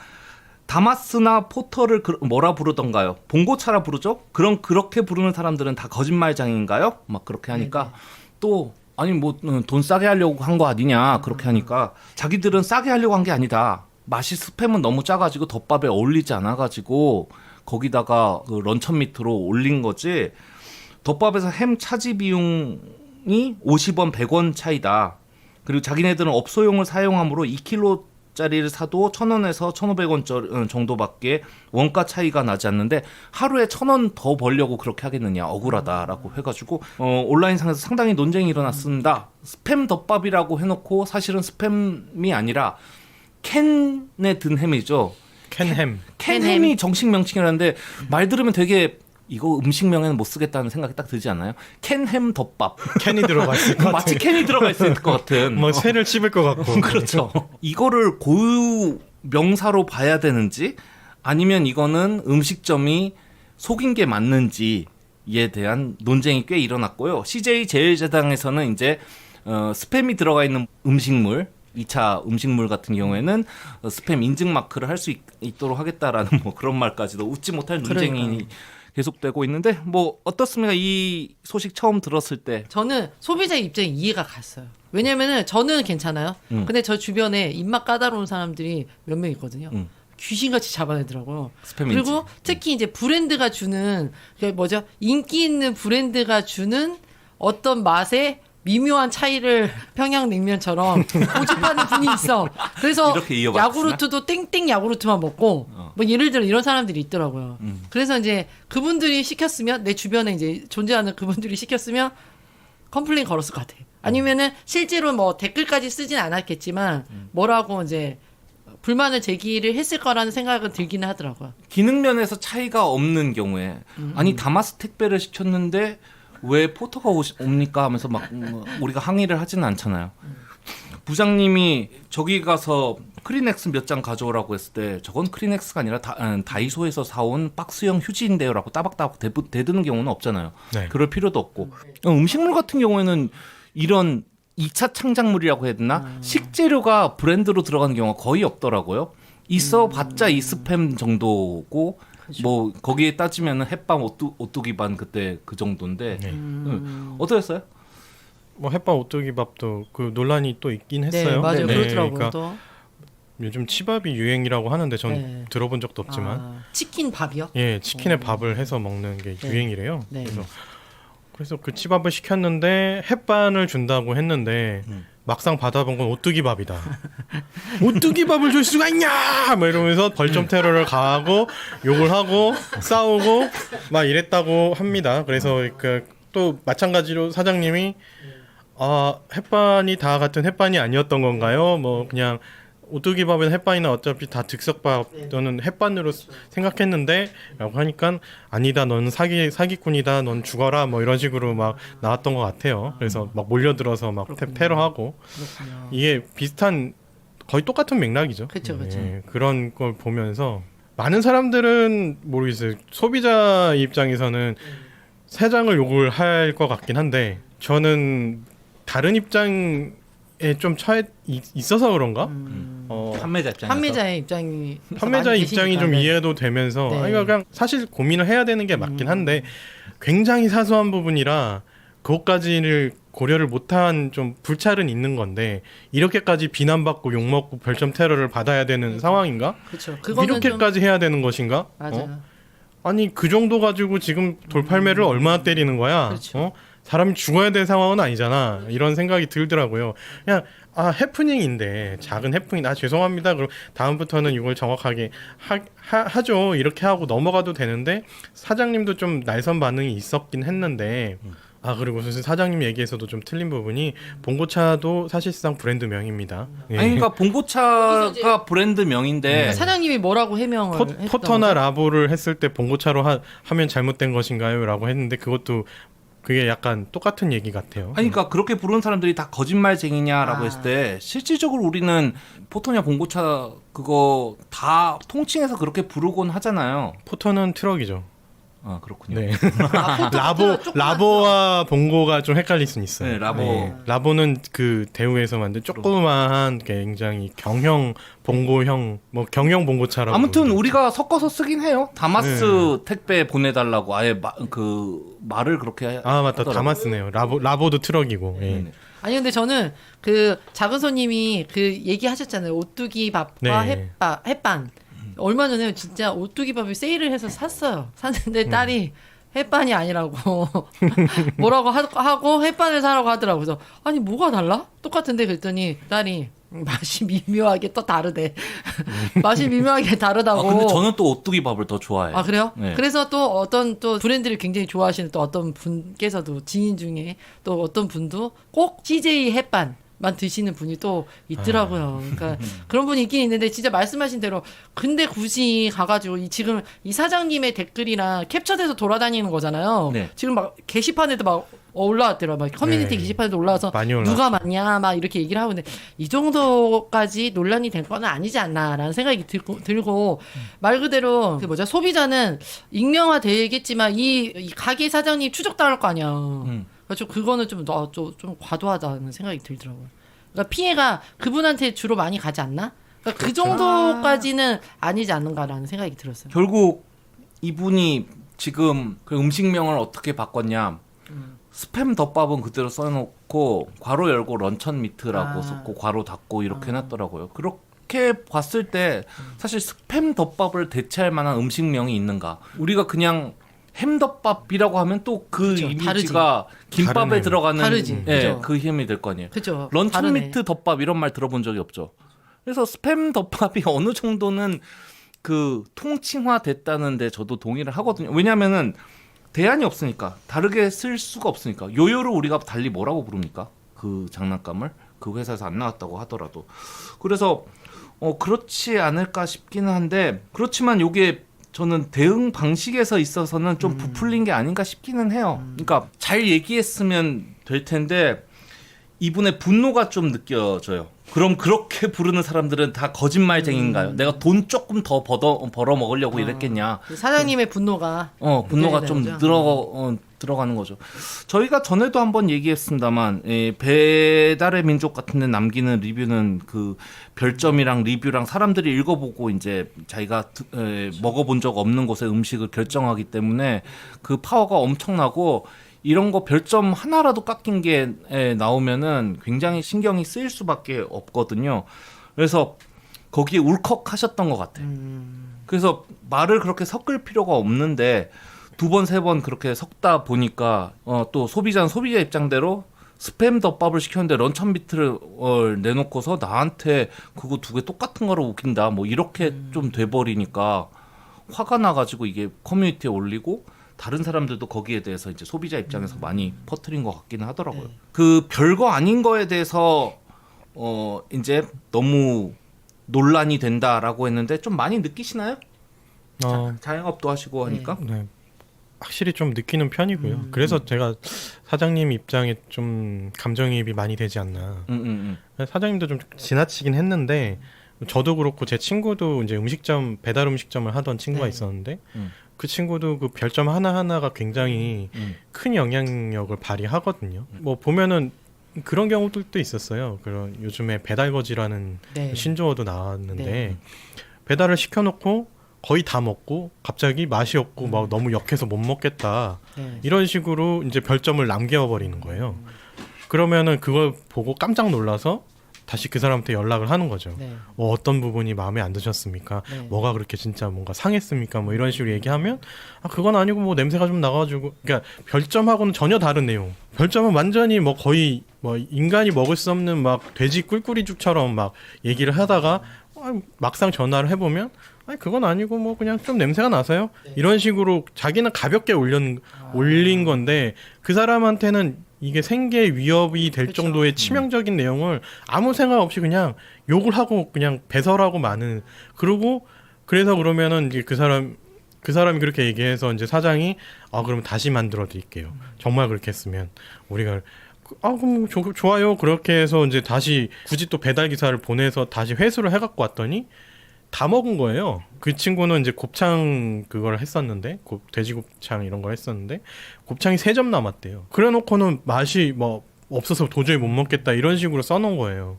다마스나 포터를 뭐라 부르던가요? 봉고차라 부르죠? 그렇게 부르는 사람들은 다 거짓말장인가요? 막 그렇게 하니까 또 아니 뭐 돈 싸게 하려고 한 거 아니냐 그렇게 하니까 자기들은 싸게 하려고 한 게 아니다. 맛이 스팸은 너무 짜가지고 덮밥에 어울리지 않아가지고 거기다가 그 런천 미트로 올린 거지. 덮밥에서 햄 차지 비용이 50원, 100원 차이다. 그리고 자기네들은 업소용을 사용하므로 2kg짜리를 사도 1,000원에서 1,500원 정도밖에 원가 차이가 나지 않는데 하루에 1,000원 더 벌려고 그렇게 하겠느냐, 억울하다라고 해가지고 온라인상에서 상당히 논쟁이 일어났습니다. 스팸 덮밥이라고 해놓고 사실은 스팸이 아니라 캔에 든 햄이죠. 캔햄. 캔햄이 정식 명칭이라는데 말 들으면 되게 이거 음식명에는 못 쓰겠다는 생각이 딱 들지 않나요? 캔햄 덮밥. 캔이 들어가 있을 것 같은. 마치 캔이 들어가 있을 것 같은. 뭐 새를 씹을 것 같고. 그렇죠. 이거를 고유 명사로 봐야 되는지 아니면 이거는 음식점이 속인 게 맞는지에 대한 논쟁이 꽤 일어났고요. CJ 제일제당에서는 이제 스팸이 들어가 있는 음식물 2차 음식물 같은 경우에는 스팸 인증 마크를 할 수 있도록 하겠다라는 뭐 그런 말까지도 웃지 못할 논쟁이 그러니까요. 계속되고 있는데 뭐 어떻습니까? 이 소식 처음 들었을 때. 저는 소비자 입장에 이해가 갔어요. 왜냐면은 저는 괜찮아요. 근데 저 주변에 입맛 까다로운 사람들이 몇 명 있거든요. 귀신같이 잡아내더라고요. 스팸 그리고 인증. 특히 이제 브랜드가 주는 그 뭐죠? 인기 있는 브랜드가 주는 어떤 맛의 미묘한 차이를 평양냉면처럼 고집하는 분이 있어. 그래서 이렇게 이어받았으나? 야구르트도 땡땡 야구르트만 먹고 뭐 예를 들어 이런 사람들이 있더라고요. 그래서 이제 그분들이 시켰으면 내 주변에 이제 존재하는 그분들이 시켰으면 컴플레인 걸었을 것 같아. 아니면은 실제로 뭐 댓글까지 쓰진 않았겠지만 뭐라고 이제 불만을 제기를 했을 거라는 생각은 들기는 하더라고요. 기능면에서 차이가 없는 경우에 아니 다마스 택배를 시켰는데 왜 포터가 옵니까 하면서 막 우리가 항의를 하지는 않잖아요. 부장님이 저기 가서 크리넥스 몇 장 가져오라고 했을 때 저건 크리넥스가 아니라 다이소에서 사온 박스형 휴지인데요라고 따박따박 대드는 경우는 없잖아요. 네. 그럴 필요도 없고 음식물 같은 경우에는 이런 2차 창작물이라고 해야 되나? 식재료가 브랜드로 들어가는 경우가 거의 없더라고요. 있어봤자 이 스팸 정도고 뭐 거기에 따지면 햇밤 오뚜기 반 그때 그 정도인데 어떠셨어요? 뭐 햇반 오뚜기밥도 그 논란이 또 있긴 네, 했어요. 맞아요. 그렇더라고요. 그러니까 또. 요즘 치밥이 유행이라고 하는데 전 네. 들어본 적도 없지만 치킨 밥이요? 예, 치킨에 밥을 해서 먹는 게 네. 유행이래요. 네. 그래서 그 치밥을 시켰는데 햇반을 준다고 했는데 막상 받아본 건 오뚜기밥이다. 오뚜기밥을 줄 수가 있냐? 막 이러면서 벌점 테러를 가하고 욕을 하고 싸우고 막 이랬다고 합니다. 그래서 또 마찬가지로 사장님이 햇반이 다 같은 햇반이 아니었던 건가요? 뭐 그냥 오뚜기밥은 햇반이나 어차피 다 즉석밥 또는 햇반으로 생각했는데 라고 하니까 아니다 넌 사기꾼이다 넌 죽어라 뭐 이런 식으로 막 나왔던 것 같아요. 그래서 막 몰려들어서 막 테러하고 그렇군요. 이게 비슷한 거의 똑같은 맥락이죠. 그쵸, 그쵸. 예, 그런 걸 보면서 많은 사람들은 모르겠어요. 소비자 입장에서는 사장을 욕을 할 것 같긴 한데 저는 다른 입장에 좀 차에 있어서 그런가? 판매자 입장에서 판매자의 입장이 판매자의 입장이 좀 이해도 되면서 네. 아니, 그냥 사실 고민을 해야 되는 게 맞긴 한데 굉장히 사소한 부분이라 그것까지를 고려를 못한 좀 불찰은 있는 건데 이렇게까지 비난받고 욕먹고 별점 테러를 받아야 되는 상황인가? 그렇죠. 그거는 이렇게까지 해야 되는 것인가? 맞아요. 아니 그 정도 가지고 지금 돌팔매를 얼마나 때리는 거야? 그렇죠. 사람이 죽어야 될 상황은 아니잖아. 이런 생각이 들더라고요. 그냥 해프닝인데 작은 해프닝. 죄송합니다. 그럼 다음부터는 이걸 정확하게 하죠. 이렇게 하고 넘어가도 되는데 사장님도 좀 날선 반응이 있었긴 했는데 그리고 사실 사장님 얘기에서도 좀 틀린 부분이 봉고차도 사실상 브랜드명입니다. 예. 아니 그러니까 봉고차가 브랜드명인데 그러니까 사장님이 뭐라고 해명을 했던 포터나 거죠? 라보를 했을 때 봉고차로 하면 잘못된 것인가요? 라고 했는데 그게 약간 똑같은 얘기 같아요. 아니 그러니까 그렇게 부르는 사람들이 다 거짓말쟁이냐라고 했을 때 실질적으로 우리는 포터냐 봉고차 그거 다 통칭해서 그렇게 부르곤 하잖아요. 포터는 트럭이죠. 아 그렇군요. 네. 아, 라보와 봉고가 좀 헷갈릴 수는 있어요. 네, 라보. 라보는 그 대우에서 만든 조그마한 굉장히 경형 봉고형 뭐 경형 봉고차라고. 아무튼 우리가 섞어서 쓰긴 해요. 다마스 네. 택배 보내달라고 아예 그 말을 그렇게 아 맞다 하더라고요. 다마스네요. 라보도 트럭이고. 예. 네. 아니 근데 저는 그 작은 손님이 그 얘기하셨잖아요. 오뚜기 밥과 네. 햇반. 얼마 전에 진짜 오뚜기 밥을 세일을 해서 샀어요. 샀는데 딸이 햇반이 아니라고 뭐라고 하고 햇반을 사라고 하더라고요. 그래서 아니 뭐가 달라? 똑같은데 그랬더니 딸이 맛이 미묘하게 또 다르대. 맛이 미묘하게 다르다고. 아, 근데 저는 또 오뚜기 밥을 더 좋아해요. 아 그래요? 네. 그래서 또 어떤 또 브랜드를 굉장히 좋아하시는 또 어떤 분께서도 지인 중에 또 어떤 분도 꼭 CJ 햇반만 드시는 분이 또 있더라고요. 그러니까 그런 분이 있긴 있는데 진짜 말씀하신 대로 근데 굳이 가가지고 지금 이 사장님의 댓글이랑 캡처돼서 돌아다니는 거잖아요. 네. 지금 막 게시판에도 막 올라왔더라. 막 커뮤니티 네. 게시판에도 올라와서 많이 올라왔죠. 누가 맞냐 막 이렇게 얘기를 하고 있는데 이 정도까지 논란이 된 건 아니지 않나라는 생각이 들고 말 그대로 그 뭐죠 소비자는 익명화 되겠지만 이 가게 사장님 추적당할 거 아니야. 그래서 그거는 좀 과도하다는 생각이 들더라고요. 그러니까 피해가 그분한테 주로 많이 가지 않나? 그러니까 그 정도까지는 아니지 않는가라는 생각이 들었어요. 결국 이분이 지금 그 음식명을 어떻게 바꿨냐? 스팸 덮밥은 그대로 써놓고 괄호 열고 런천 미트라고 썼고 괄호 닫고 이렇게 해놨더라고요. 그렇게 봤을 때 사실 스팸 덮밥을 대체할 만한 음식명이 있는가? 우리가 그냥 햄덮밥이라고 하면 또 그 그쵸, 이미지가 김밥에 다르네요. 들어가는 다르지, 예, 그죠. 그 힘이 될 거 아니에요. 그죠? 런천 다르네. 미트 덮밥 이런 말 들어본 적이 없죠. 그래서 스팸 덮밥이 어느 정도는 그 통칭화 됐다는데 저도 동의를 하거든요. 왜냐면은 대안이 없으니까 다르게 쓸 수가 없으니까 요요를 우리가 달리 뭐라고 부릅니까? 그 장난감을 그 회사에서 안 나왔다고 하더라도 그래서 그렇지 않을까 싶기는 한데 그렇지만 요게 저는 대응 방식에서 있어서는 좀 부풀린 게 아닌가 싶기는 해요. 그러니까 잘 얘기했으면 될 텐데 이분의 분노가 좀 느껴져요. 그럼 그렇게 부르는 사람들은 다 거짓말쟁인가요? 내가 돈 조금 더 벌어 먹으려고 이랬겠냐? 그 사장님의 분노가 분노가 느껴지는 좀 거죠? 들어가는 거죠. 저희가 전에도 한번 얘기했습니다만 배달의 민족 같은 데 남기는 리뷰는 그 별점이랑 리뷰랑 사람들이 읽어보고 이제 자기가 먹어본 적 없는 곳의 음식을 결정하기 때문에 그 파워가 엄청나고 이런 거 별점 하나라도 깎인 게 나오면은 굉장히 신경이 쓰일 수밖에 없거든요. 그래서 거기에 울컥하셨던 것 같아요. 그래서 말을 그렇게 섞을 필요가 없는데 두 번, 세 번 그렇게 섞다 보니까 또 소비자는 소비자 입장대로 스팸 덮밥을 시켰는데 런천 비트를 내놓고서 나한테 그거 두 개 똑같은 거로 웃긴다 뭐 이렇게 좀 돼버리니까 화가 나가지고 이게 커뮤니티에 올리고 다른 사람들도 거기에 대해서 이제 소비자 입장에서 많이 퍼뜨린 것 같기는 하더라고요. 네. 그 별거 아닌 거에 대해서 이제 너무 논란이 된다라고 했는데 좀 많이 느끼시나요? 자영업도 하시고 하니까. 네. 확실히 좀 느끼는 편이고요. 그래서 제가 사장님 입장에 좀 감정이입이 많이 되지 않나. 사장님도 좀 지나치긴 했는데 저도 그렇고 제 친구도 이제 배달 음식점을 하던 친구가 네. 있었는데 그 친구도 그 별점 하나하나가 굉장히 큰 영향력을 발휘하거든요. 뭐 보면은 그런 경우들도 있었어요. 그런 요즘에 배달거지라는 네. 신조어도 나왔는데 네. 배달을 시켜놓고 거의 다 먹고 갑자기 맛이 없고 막 너무 역해서 못 먹겠다 네. 이런 식으로 이제 별점을 남겨버리는 거예요. 그러면은 그걸 보고 깜짝 놀라서 다시 그 사람한테 연락을 하는 거죠. 네. 어떤 부분이 마음에 안 드셨습니까? 네. 뭐가 그렇게 진짜 뭔가 상했습니까? 뭐 이런 식으로 얘기하면 그건 아니고 뭐 냄새가 좀 나가지고 그러니까 별점하고는 전혀 다른 내용. 별점은 완전히 뭐 거의 뭐 인간이 먹을 수 없는 막 돼지 꿀꿀이죽처럼 막 얘기를 하다가 막상 전화를 해보면 그건 아니고 뭐 그냥 좀 냄새가 나서요. 이런 식으로 자기는 가볍게 올린 건데 그 사람한테는 이게 생계 위협이 될 그쵸. 정도의 치명적인 내용을 아무 생각 없이 그냥 욕을 하고 그냥 배설하고 마는. 그러고 그래서 그러면은 이제 그 사람이 그렇게 얘기해서 이제 사장이 그럼 다시 만들어 드릴게요. 정말 그렇게 했으면 우리가 그럼 좋아요. 그렇게 해서 이제 다시 굳이 또 배달 기사를 보내서 다시 회수를 해갖고 왔더니 다 먹은 거예요. 그 친구는 이제 곱창 그걸 했었는데 돼지 곱창 이런 걸 했었는데 곱창이 3점 남았대요. 그래놓고는 맛이 뭐 없어서 도저히 못 먹겠다 이런 식으로 써놓은 거예요.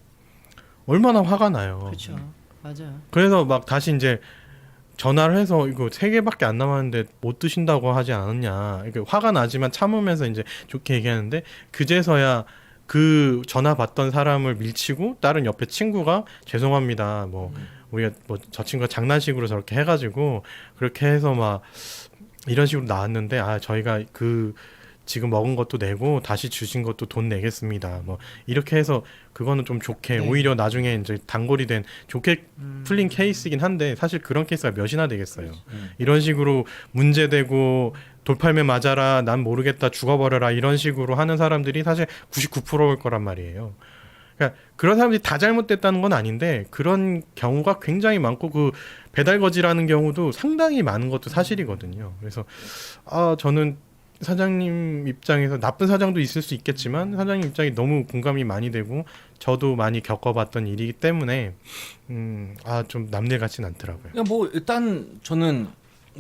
얼마나 화가 나요. 그렇죠. 맞아요. 그래서 막 다시 이제 전화를 해서 이거 3개밖에 안 남았는데 못 드신다고 하지 않았냐. 이렇게 화가 나지만 참으면서 이제 좋게 얘기하는데 그제서야 그 전화 받던 사람을 밀치고 다른 옆에 친구가 죄송합니다. 뭐 우리가 뭐 저 친구가 장난식으로 저렇게 해가지고 그렇게 해서 막 이런 식으로 나왔는데 저희가 그 지금 먹은 것도 내고 다시 주신 것도 돈 내겠습니다. 뭐 이렇게 해서 그거는 좀 좋게 네. 오히려 나중에 이제 단골이 된 좋게 풀린 케이스이긴 한데 사실 그런 케이스가 몇이나 되겠어요. 이런 식으로 문제되고 돌팔매 맞아라 난 모르겠다 죽어버려라 이런 식으로 하는 사람들이 사실 99%일 거란 말이에요. 그러니까 그런 사람들이 다 잘못됐다는 건 아닌데 그런 경우가 굉장히 많고 그 배달거지라는 경우도 상당히 많은 것도 사실이거든요. 그래서 저는 사장님 입장에서 나쁜 사장도 있을 수 있겠지만 사장님 입장이 너무 공감이 많이 되고 저도 많이 겪어봤던 일이기 때문에 좀 남일 같진 않더라고요. 그냥 뭐 일단 저는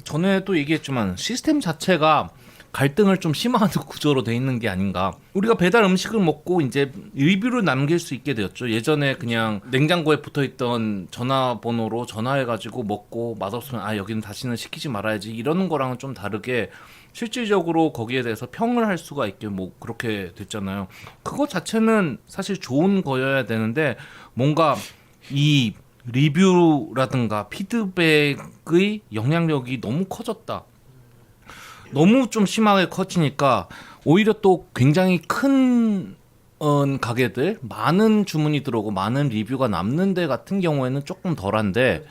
전에도 얘기했지만 시스템 자체가 갈등을 좀 심화하는 구조로 돼 있는 게 아닌가. 우리가 배달 음식을 먹고 이제 리뷰를 남길 수 있게 되었죠. 예전에 그냥 냉장고에 붙어있던 전화번호로 전화해가지고 먹고 맛없으면 여기는 다시는 시키지 말아야지 이러는 거랑은 좀 다르게 실질적으로 거기에 대해서 평을 할 수가 있게 뭐 그렇게 됐잖아요. 그거 자체는 사실 좋은 거여야 되는데 뭔가 이 리뷰라든가 피드백의 영향력이 너무 커졌다. 너무 좀 심하게 커지니까 오히려 또 굉장히 큰 가게들 많은 주문이 들어오고 많은 리뷰가 남는 데 같은 경우에는 조금 덜한데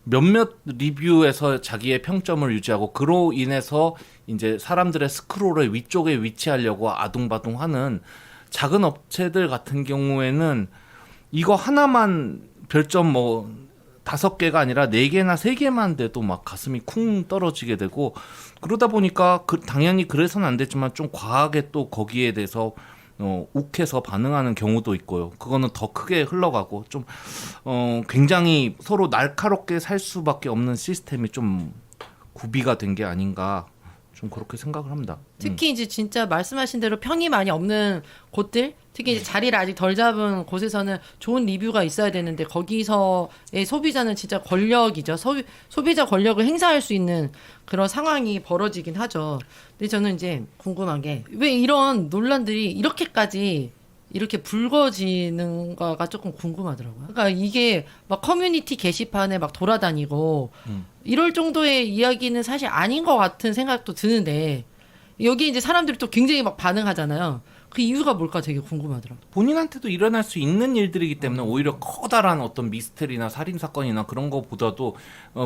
몇몇 리뷰에서 자기의 평점을 유지하고 그로 인해서 이제 사람들의 스크롤을 위쪽에 위치하려고 아둥바둥하는 작은 업체들 같은 경우에는 이거 하나만 별점 뭐 5개가 아니라 4개나 3개만 돼도 막 가슴이 쿵 떨어지게 되고 그러다 보니까 당연히 그래서는 안 됐지만 좀 과하게 또 거기에 대해서 욱해서 반응하는 경우도 있고요. 그거는 더 크게 흘러가고 좀 굉장히 서로 날카롭게 살 수밖에 없는 시스템이 좀 구비가 된 게 아닌가 좀 그렇게 생각을 합니다. 특히 이제 진짜 말씀하신 대로 평이 많이 없는 곳들, 특히 이제 자리를 아직 덜 잡은 곳에서는 좋은 리뷰가 있어야 되는데 거기서의 소비자는 진짜 권력이죠. 소비자 권력을 행사할 수 있는 그런 상황이 벌어지긴 하죠. 근데 저는 이제 궁금한 게 왜 이런 논란들이 이렇게까지 이렇게 불거지는가가 조금 궁금하더라고요. 그러니까 이게 막 커뮤니티 게시판에 막 돌아다니고 이럴 정도의 이야기는 사실 아닌 것 같은 생각도 드는데 여기 이제 사람들이 또 굉장히 막 반응하잖아요. 그 이유가 뭘까 되게 궁금하더라고요. 본인한테도 일어날 수 있는 일들이기 때문에 오히려 커다란 어떤 미스테리나 살인 사건이나 그런 거보다도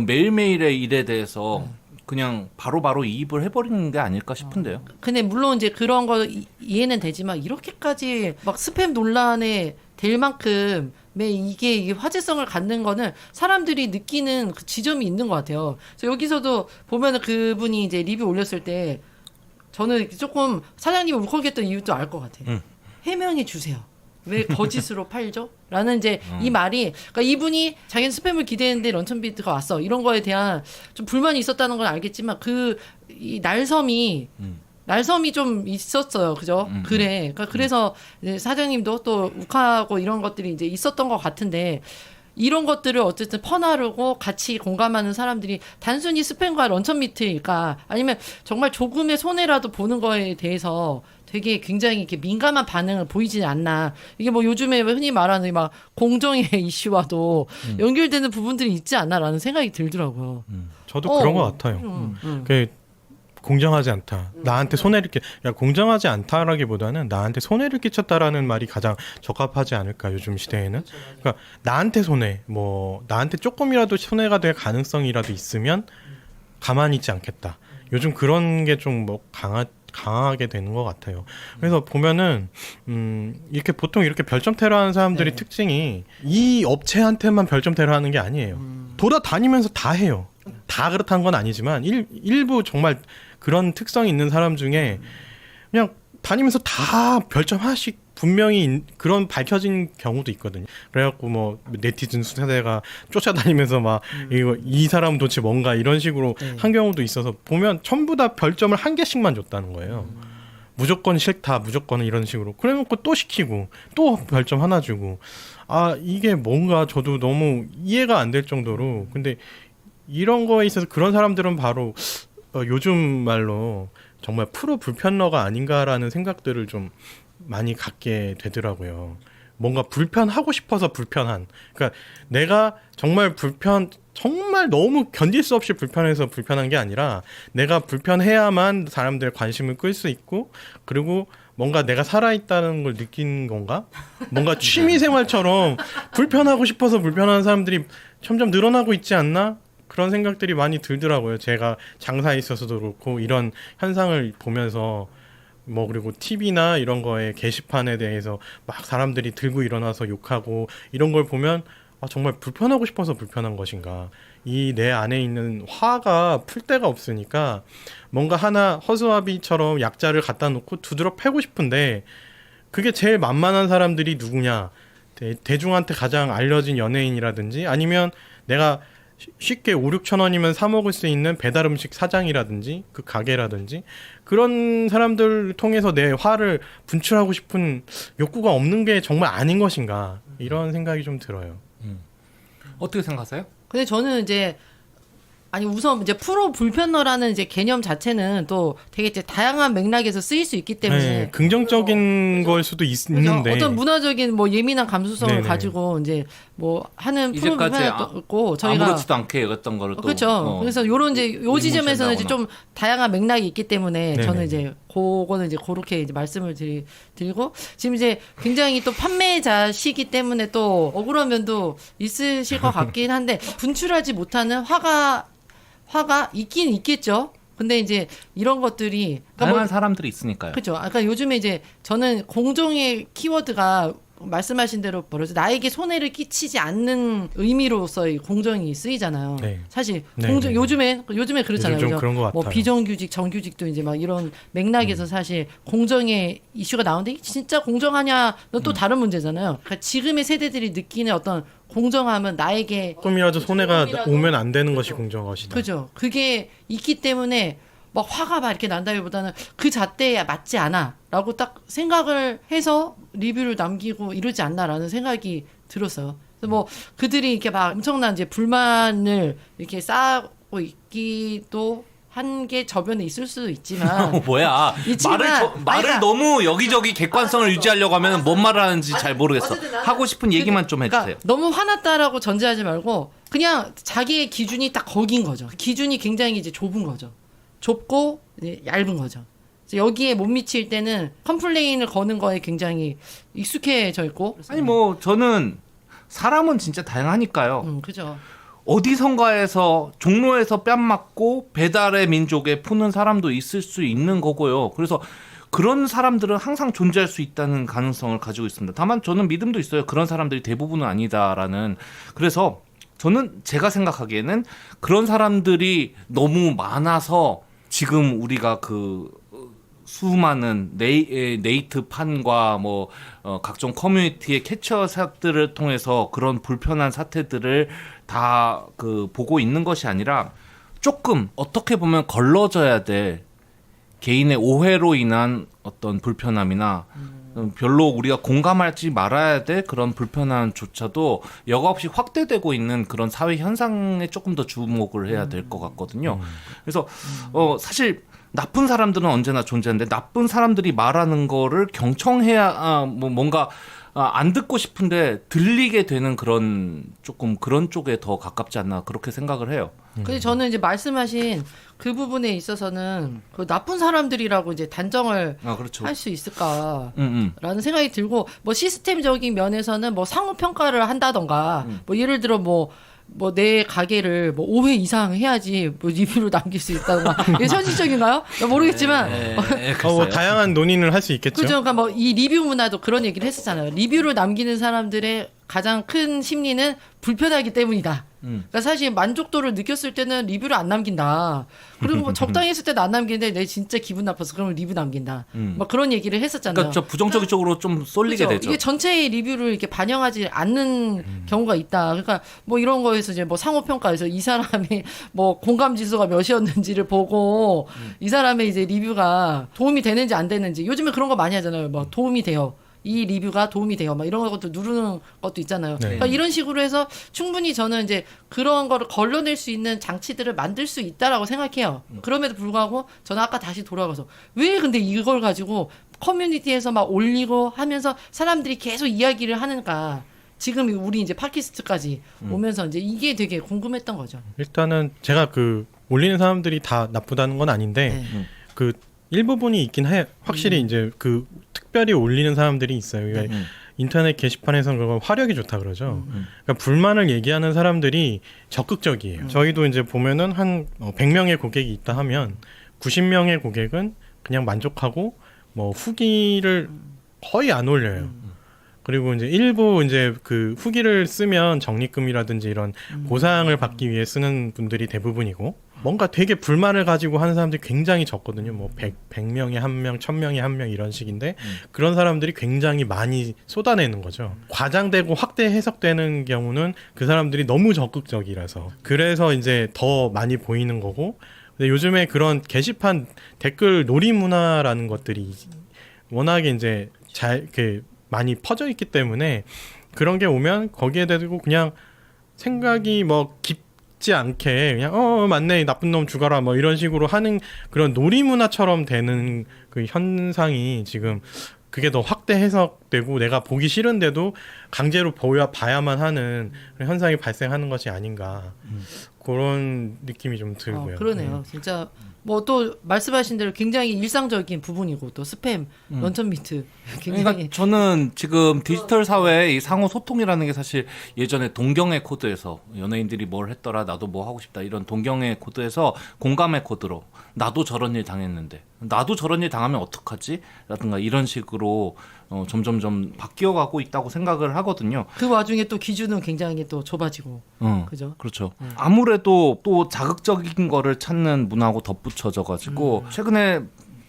매일매일의 일에 대해서 그냥 바로바로 이입을 해버리는 게 아닐까 싶은데요. 근데 물론 이제 그런 거 이해는 되지만 이렇게까지 막 스팸 논란에 될 만큼 이게 화제성을 갖는 거는 사람들이 느끼는 그 지점이 있는 것 같아요. 그래서 여기서도 보면은 그분이 이제 리뷰 올렸을 때 저는 조금 사장님이 울컥했던 이유도 알 것 같아요. 해명해 주세요. 왜 거짓으로 팔죠? 라는 이제 이 말이, 그러니까 이분이 자기는 스팸을 기대했는데 런천비트가 왔어. 이런 거에 대한 좀 불만이 있었다는 건 알겠지만 이 날섬이 좀 있었어요. 그죠? 그래. 그러니까 그래서 이제 사장님도 또 욱하고 이런 것들이 이제 있었던 것 같은데 이런 것들을 어쨌든 퍼나르고 같이 공감하는 사람들이 단순히 스팸과 런천미트일까 아니면 정말 조금의 손해라도 보는 거에 대해서 되게 굉장히 이렇게 민감한 반응을 보이지 않나. 이게 뭐 요즘에 흔히 말하는 막 공정의 이슈와도 연결되는 부분들이 있지 않나라는 생각이 들더라고요. 저도 그런 것 같아요. 공정하지 않다. 나한테 손해를 공정하지 않다라기보다는 나한테 손해를 끼쳤다라는 말이 가장 적합하지 않을까 요즘 시대에는. 그러니까 나한테 손해, 나한테 조금이라도 손해가 될 가능성이라도 있으면 가만히 있지 않겠다. 요즘 그런 게 좀 강하게 되는 것 같아요. 그래서 보면은 이렇게 보통 이렇게 별점 테러하는 사람들의 특징이 이 업체한테만 별점 테러하는 게 아니에요. 돌아다니면서 다 해요. 다 그렇다는 건 아니지만 일부 정말 그런 특성이 있는 사람 중에 그냥 다니면서 다 별점 하나씩 분명히 그런 밝혀진 경우도 있거든요. 그래갖고 뭐 네티즌 세대가 쫓아다니면서 막 이거 이 사람은 도대체 뭔가 이런 식으로 한 경우도 있어서 보면 전부 다 별점을 1개씩만 줬다는 거예요. 무조건 싫다, 무조건 이런 식으로. 그래놓고 또 시키고 또 별점 하나 주고. 아 이게 뭔가 저도 너무 이해가 안 될 정도로. 근데 이런 거에 있어서 그런 사람들은 바로 요즘 말로 정말 프로 불편러가 아닌가라는 생각들을 좀 많이 갖게 되더라고요. 뭔가 불편하고 싶어서 불편한. 그러니까 내가 정말 정말 너무 견딜 수 없이 불편해서 불편한 게 아니라 내가 불편해야만 사람들의 관심을 끌 수 있고 그리고 뭔가 내가 살아있다는 걸 느낀 건가? 뭔가 취미생활처럼 불편하고 싶어서 불편한 사람들이 점점 늘어나고 있지 않나? 그런 생각들이 많이 들더라고요. 제가 장사에 있어서도 그렇고 이런 현상을 보면서 뭐 그리고 TV나 이런 거에 게시판에 대해서 막 사람들이 들고 일어나서 욕하고 이런 걸 보면 아, 정말 불편하고 싶어서 불편한 것인가. 이 내 안에 있는 화가 풀 데가 없으니까 뭔가 하나 허수아비처럼 약자를 갖다 놓고 두드러 패고 싶은데 그게 제일 만만한 사람들이 누구냐. 대중한테 가장 알려진 연예인이라든지 아니면 내가 쉽게 5, 6천 원이면 사 먹을 수 있는 배달 음식 사장이라든지 그 가게라든지 그런 사람들 통해서 내 화를 분출하고 싶은 욕구가 없는 게 정말 아닌 것인가 이런 생각이 좀 들어요. 어떻게 생각하세요? 근데 저는 이제 아니 우선 이제 프로 불편러라는 이제 개념 자체는 또 되게 이제 다양한 맥락에서 쓰일 수 있기 때문에 네, 긍정적인 걸 수도 있는데 어떤 문화적인 뭐 예민한 감수성을 네네. 가지고 이제 뭐 하는 프로 이제까지 불편러도 있고 저희가 아무렇지도 않게 여겼던 거를 또 그렇죠. 그래서 요런 이제 요 지점에서는 이제 의문시한다거나. 좀 다양한 맥락이 있기 때문에 네네. 저는 이제 그거는 이제 그렇게 이제 말씀을 드리고 지금 이제 굉장히 또 판매자시기 때문에 또 억울한 면도 있으실 것 같긴 한데 분출하지 못하는 화가 있긴 있겠죠. 근데 이제 이런 것들이 다양한 사람들이 있으니까요. 그렇죠. 아까 요즘에 이제 저는 공정의 키워드가 말씀하신 대로 벌어져 나에게 손해를 끼치지 않는 의미로서 이 공정이 쓰이잖아요. 네. 사실 네, 공정 네. 요즘에 그렇잖아요. 요즘 좀 그죠? 그런 것 뭐 같아요. 비정규직, 정규직도 이제 막 이런 맥락에서 사실 공정의 이슈가 나오는데 이게 진짜 공정하냐는 또 다른 문제잖아요. 그러니까 지금의 세대들이 느끼는 어떤 공정함은 나에게 조금이라도 손해가 조금이라도 오면 안 되는 것이 공정한 것이다. 그죠. 그게 있기 때문에 막 화가 막 이렇게 난다기보다는 그 잣대에 맞지 않아라고 딱 생각을 해서 리뷰를 남기고 이러지 않나라는 생각이 들었어요. 그래서 뭐 그들이 이렇게 막 엄청난 이제 불만을 이렇게 쌓고 있기도 한 게 저변에 있을 수도 있지만 뭐야 있지만, 말을 그러니까 너무 여기저기 객관성을 유지하려고 하면 뭔 말을 하는지 잘 모르겠어. 어쨌든 나는 하고 싶은 얘기만 좀 해주세요. 그러니까 너무 화났다라고 전제하지 말고 그냥 자기의 기준이 딱 거긴 거죠. 기준이 굉장히 이제 좁은 거죠. 좁고 이제 얇은 거죠. 그래서 여기에 못 미칠 때는 컴플레인을 거는 거에 굉장히 익숙해져 있고. 아니 뭐 저는 사람은 진짜 다양하니까요. 그죠. 어디선가에서 종로에서 뺨 맞고 배달의 민족에 푸는 사람도 있을 수 있는 거고요. 그래서 그런 사람들은 항상 존재할 수 있다는 가능성을 가지고 있습니다. 다만 저는 믿음도 있어요. 그런 사람들이 대부분은 아니다라는. 그래서 저는 제가 생각하기에는 그런 사람들이 너무 많아서 지금 우리가 그 수많은 네이트판과 뭐 각종 커뮤니티의 캐치어샷들을 통해서 그런 불편한 사태들을 다 그 보고 있는 것이 아니라 조금 어떻게 보면 걸러져야 될 개인의 오해로 인한 어떤 불편함이나 별로 우리가 공감하지 말아야 될 그런 불편함조차도 여과 없이 확대되고 있는 그런 사회 현상에 조금 더 주목을 해야 될 것 같거든요. 그래서 사실 나쁜 사람들은 언제나 존재하는데 나쁜 사람들이 말하는 거를 경청해야 뭔가 안 듣고 싶은데 들리게 되는 그런 조금 그런 쪽에 더 가깝지 않나 그렇게 생각을 해요. 근데 저는 이제 말씀하신 그 부분에 있어서는 그 나쁜 사람들이라고 이제 단정을 그렇죠. 할 수 있을까라는 생각이 들고 뭐 시스템적인 면에서는 뭐 상호 평가를 한다던가 뭐 예를 들어 뭐 내 가게를 뭐 5회 이상 해야지 뭐 리뷰를 남길 수 있다던가 이게 현실적인가요? 모르겠지만 뭐 다양한 논의를 할 수 있겠죠. 그죠. 그러니까 뭐 이 리뷰 문화도 그런 얘기를 했었잖아요. 리뷰를 남기는 사람들의 가장 큰 심리는 불편하기 때문이다. 그러니까 사실 만족도를 느꼈을 때는 리뷰를 안 남긴다. 그리고 뭐 적당히 했을 때는 안 남기는데 내 진짜 기분 나빠서 그러면 리뷰 남긴다. 막 그런 얘기를 했었잖아요. 그러니까 저 부정적인 쪽으로 좀 쏠리게 그렇죠? 되죠. 이게 전체의 리뷰를 이렇게 반영하지 않는 경우가 있다. 그러니까 뭐 이런 거에서 이제 뭐 상호 평가에서 이 사람이 뭐 공감 지수가 몇이었는지를 보고 이 사람의 이제 리뷰가 도움이 되는지 안 되는지 요즘에 그런 거 많이 하잖아요. 뭐 도움이 돼요. 이 리뷰가 도움이 돼요. 막 이런 것도 누르는 것도 있잖아요. 네. 그러니까 이런 식으로 해서 충분히 저는 이제 그런 거를 걸러낼 수 있는 장치들을 만들 수 있다라고 생각해요. 그럼에도 불구하고 저는 아까 다시 돌아가서 왜 근데 이걸 가지고 커뮤니티에서 막 올리고 하면서 사람들이 계속 이야기를 하는가. 지금 우리 이제 팟캐스트까지 오면서 이제 이게 되게 궁금했던 거죠. 일단은 제가 그 올리는 사람들이 다 나쁘다는 건 아닌데 네. 그 일부분이 있긴 해. 확실히 이제 그 특별히 올리는 사람들이 있어요. 그러니까 인터넷 게시판에서는 그걸 화력이 좋다 그러죠. 그러니까 불만을 얘기하는 사람들이 적극적이에요. 저희도 이제 보면은 한 100명의 고객이 있다 하면 90명의 고객은 그냥 만족하고 뭐 후기를 거의 안 올려요. 그리고 이제 일부 이제 그 후기를 쓰면 적립금이라든지 이런 보상을 받기 위해 쓰는 분들이 대부분이고 뭔가 되게 불만을 가지고 하는 사람들이 굉장히 적거든요. 뭐 100명에 1명, 1000명에 1명 이런 식인데 그런 사람들이 굉장히 많이 쏟아내는 거죠. 과장되고 확대 해석되는 경우는 그 사람들이 너무 적극적이라서 그래서 이제 더 많이 보이는 거고 근데 요즘에 그런 게시판 댓글 놀이 문화라는 것들이 워낙에 이제 잘 이렇게 많이 퍼져 있기 때문에 그런 게 오면 거기에 대고 그냥 생각이 뭐 깊지 않게 그냥 맞네 나쁜 놈 죽어라 뭐 이런 식으로 하는 그런 놀이 문화처럼 되는 그 현상이 지금 그게 더 확대 해석되고 내가 보기 싫은데도 강제로 봐야만 하는 그런 현상이 발생하는 것이 아닌가 그런 느낌이 좀 들고요. 그러네요. 진짜 뭐 또 말씀하신 대로 굉장히 일상적인 부분이고 또 스팸, 런천미트 굉장히 그러니까 저는 지금 디지털 사회의 이 상호 소통이라는 게 사실 예전에 동경의 코드에서 연예인들이 뭘 했더라 나도 뭐 하고 싶다 이런 동경의 코드에서 공감의 코드로 나도 저런 일 당했는데 나도 저런 일 당하면 어떡하지? 라든가 이런 식으로 점점점 바뀌어가고 있다고 생각을 하거든요. 그 와중에 또 기준은 굉장히 또 좁아지고 그죠? 그렇죠. 아무래도 또 자극적인 거를 찾는 문화하고 덧붙여져가지고 최근에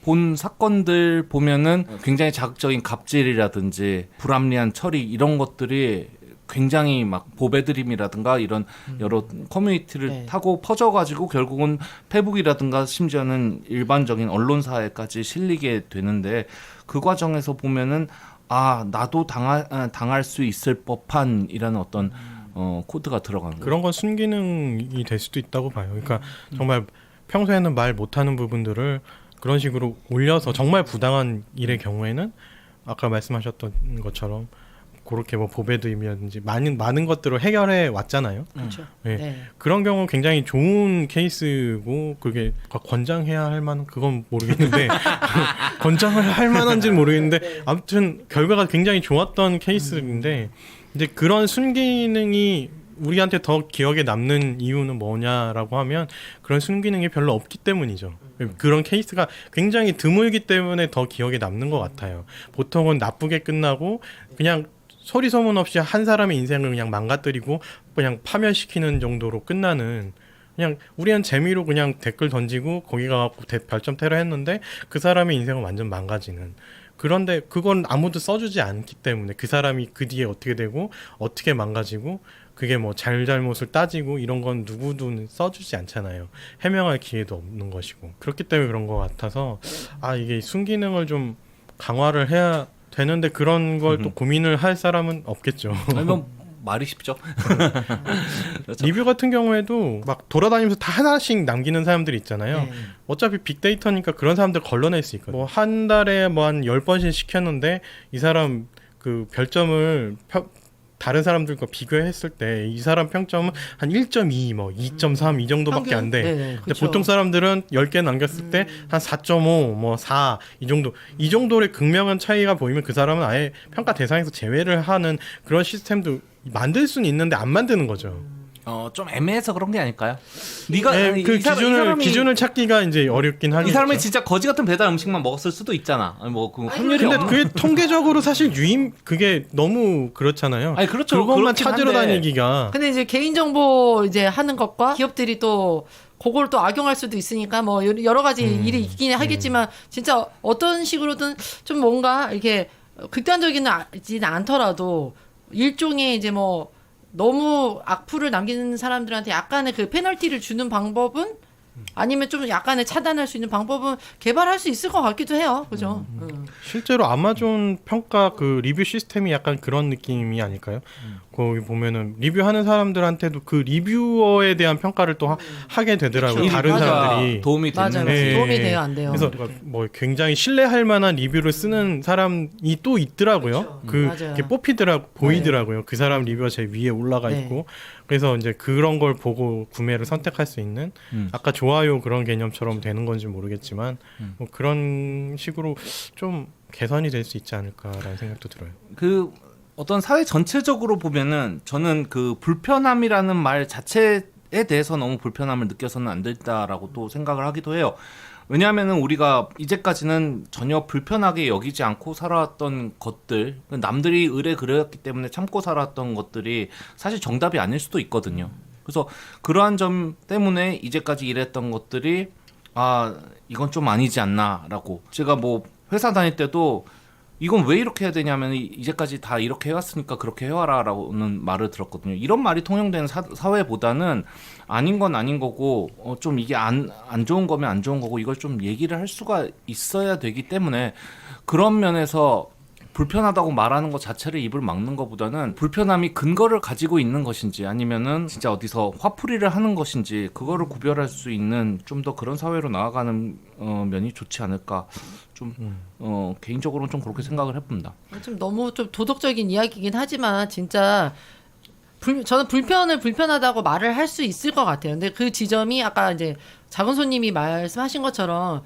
본 사건들 보면은 굉장히 자극적인 갑질이라든지 불합리한 처리 이런 것들이 굉장히 막 보배드림이라든가 이런 여러 커뮤니티를 네. 타고 퍼져가지고 결국은 페북이라든가 심지어는 일반적인 언론사에까지 실리게 되는데 그 과정에서 보면은 나도 당할 수 있을 법한이라는 어떤 코드가 들어가는 거예요. 그런 건 순기능이 될 수도 있다고 봐요. 그러니까 정말 평소에는 말 못하는 부분들을 그런 식으로 올려서 정말 부당한 일의 경우에는 아까 말씀하셨던 것처럼 그렇게 뭐 보배드림이라든지 많은 것들을 해결해 왔잖아요. 그렇죠. 네. 네. 그런 경우 굉장히 좋은 케이스고 그게 권장해야 할 만한 그건 모르겠는데 권장을 할 만한지는 모르겠는데 아무튼 결과가 굉장히 좋았던 케이스인데 이제 그런 순기능이 우리한테 더 기억에 남는 이유는 뭐냐라고 하면 그런 순기능이 별로 없기 때문이죠. 그런 케이스가 굉장히 드물기 때문에 더 기억에 남는 것 같아요. 보통은 나쁘게 끝나고 그냥 소리 소문 없이 한 사람의 인생을 그냥 망가뜨리고 그냥 파멸시키는 정도로 끝나는 그냥 우리는 재미로 그냥 댓글 던지고 거기 가갖고 별점 테러 했는데 그 사람의 인생은 완전 망가지는 그런데 그건 아무도 써주지 않기 때문에 그 사람이 그 뒤에 어떻게 되고 어떻게 망가지고 그게 뭐 잘잘못을 따지고 이런 건 누구도 써주지 않잖아요. 해명할 기회도 없는 것이고 그렇기 때문에 그런 것 같아서 이게 순기능을 좀 강화를 해야 되는데 그런 걸 또 고민을 할 사람은 없겠죠. 아니면 말이 쉽죠. 리뷰 같은 경우에도 막 돌아다니면서 다 하나씩 남기는 사람들이 있잖아요. 네. 어차피 빅데이터니까 그런 사람들 걸러낼 수 있거든요. 뭐 한 달에 뭐 한 10번씩 시켰는데 이 사람 그 별점을 다른 사람들과 비교했을 때 이 사람 평점은 한 1.2, 뭐 2.3 이 정도밖에 안 돼. 네네, 근데 그렇죠. 보통 사람들은 10개 남겼을 때 한 4.5, 뭐 4, 이 정도. 이 정도의 극명한 차이가 보이면 그 사람은 아예 평가 대상에서 제외를 하는 그런 시스템도 만들 수는 있는데 안 만드는 거죠. 좀 애매해서 그런 게 아닐까요? 네가 네, 그 기준을 찾기가 이제 어렵긴 하죠. 이 사람이 진짜 거지 같은 배달 음식만 먹었을 수도 있잖아. 뭐그 확률이 근데 없는. 그게 통계적으로 사실 그게 너무 그렇잖아요. 아니 그렇죠. 그것만 그렇긴 찾으러 한데. 다니기가. 근데 이제 개인정보 이제 하는 것과 기업들이 또 그걸 또 악용할 수도 있으니까 뭐 여러 가지 일이 있긴 하겠지만 진짜 어떤 식으로든 좀 뭔가 이렇게 극단적이진 않더라도 일종의 이제 뭐 너무 악플을 남기는 사람들한테 약간의 그 페널티를 주는 방법은 아니면 좀 약간의 차단할 수 있는 방법은 개발할 수 있을 것 같기도 해요. 그죠? 실제로 아마존 평가 그 리뷰 시스템이 약간 그런 느낌이 아닐까요? 거기 보면은 리뷰하는 사람들한테도 그 리뷰어에 대한 평가를 또 하게 되더라고요. 그렇죠. 다른 맞아. 사람들이. 도움이 맞아요. 됐는지. 네. 도움이 돼요, 안 돼요? 그래서 뭐 굉장히 신뢰할 만한 리뷰를 쓰는 사람이 또 있더라고요. 맞아요. 그게 보이더라고요. 그 사람 리뷰가 제일 위에 올라가 네. 있고. 그래서 이제 그런 걸 보고 구매를 선택할 수 있는 아까 좋아요 그런 개념처럼 되는 건지 모르겠지만 뭐 그런 식으로 좀 개선이 될 수 있지 않을까라는 생각도 들어요. 그 어떤 사회 전체적으로 보면은 저는 그 불편함이라는 말 자체에 대해서 너무 불편함을 느껴서는 안 된다라고 또 생각을 하기도 해요. 왜냐하면은 우리가 이제까지는 전혀 불편하게 여기지 않고 살아왔던 것들, 남들이 의뢰 그렸기 때문에 참고 살아왔던 것들이 사실 정답이 아닐 수도 있거든요. 그래서 그러한 점 때문에 이제까지 일했던 것들이 이건 좀 아니지 않나라고. 제가 뭐 회사 다닐 때도 이건 왜 이렇게 해야 되냐면 이제까지 다 이렇게 해왔으니까 그렇게 해와라라는 말을 들었거든요. 이런 말이 통용되는 사회보다는 아닌 건 아닌 거고 좀 이게 안 좋은 거면 안 좋은 거고 이걸 좀 얘기를 할 수가 있어야 되기 때문에 그런 면에서 불편하다고 말하는 것 자체를 입을 막는 것보다는 불편함이 근거를 가지고 있는 것인지 아니면은 진짜 어디서 화풀이를 하는 것인지 그거를 구별할 수 있는 좀 더 그런 사회로 나아가는 면이 좋지 않을까 좀 개인적으로는 좀 그렇게 생각을 해봅니다. 좀 너무 좀 도덕적인 이야기이긴 하지만 진짜 저는 불편하다고 말을 할 수 있을 것 같아요. 근데 그 지점이 아까 이제 작은 손님이 말씀하신 것처럼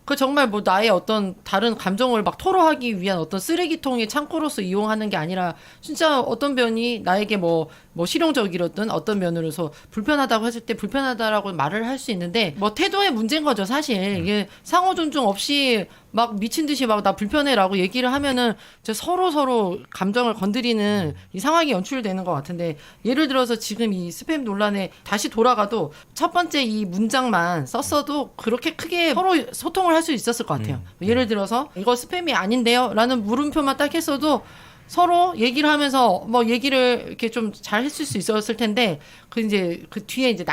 그 정말 뭐 나의 어떤 다른 감정을 막 토로하기 위한 어떤 쓰레기통의 창고로서 이용하는 게 아니라 진짜 어떤 면이 나에게 뭐 실용적이었든 어떤 면으로서 불편하다고 했을 때 불편하다라고 말을 할 수 있는데 뭐 태도의 문제인 거죠 사실. 이게 상호 존중 없이 막 미친 듯이 막 나 불편해라고 얘기를 하면은 서로 감정을 건드리는 이 상황이 연출되는 것 같은데 예를 들어서 지금 이 스팸 논란에 다시 돌아가도 첫 번째 이 문장만 썼어도 그렇게 크게 서로 소통을 할 수 있었을 것 같아요. 예를 들어서 이거 스팸이 아닌데요? 라는 물음표만 딱 했어도 서로 얘기를 하면서 뭐 얘기를 이렇게 좀 잘 했을 수 있었을 텐데 그 이제 그 뒤에 이제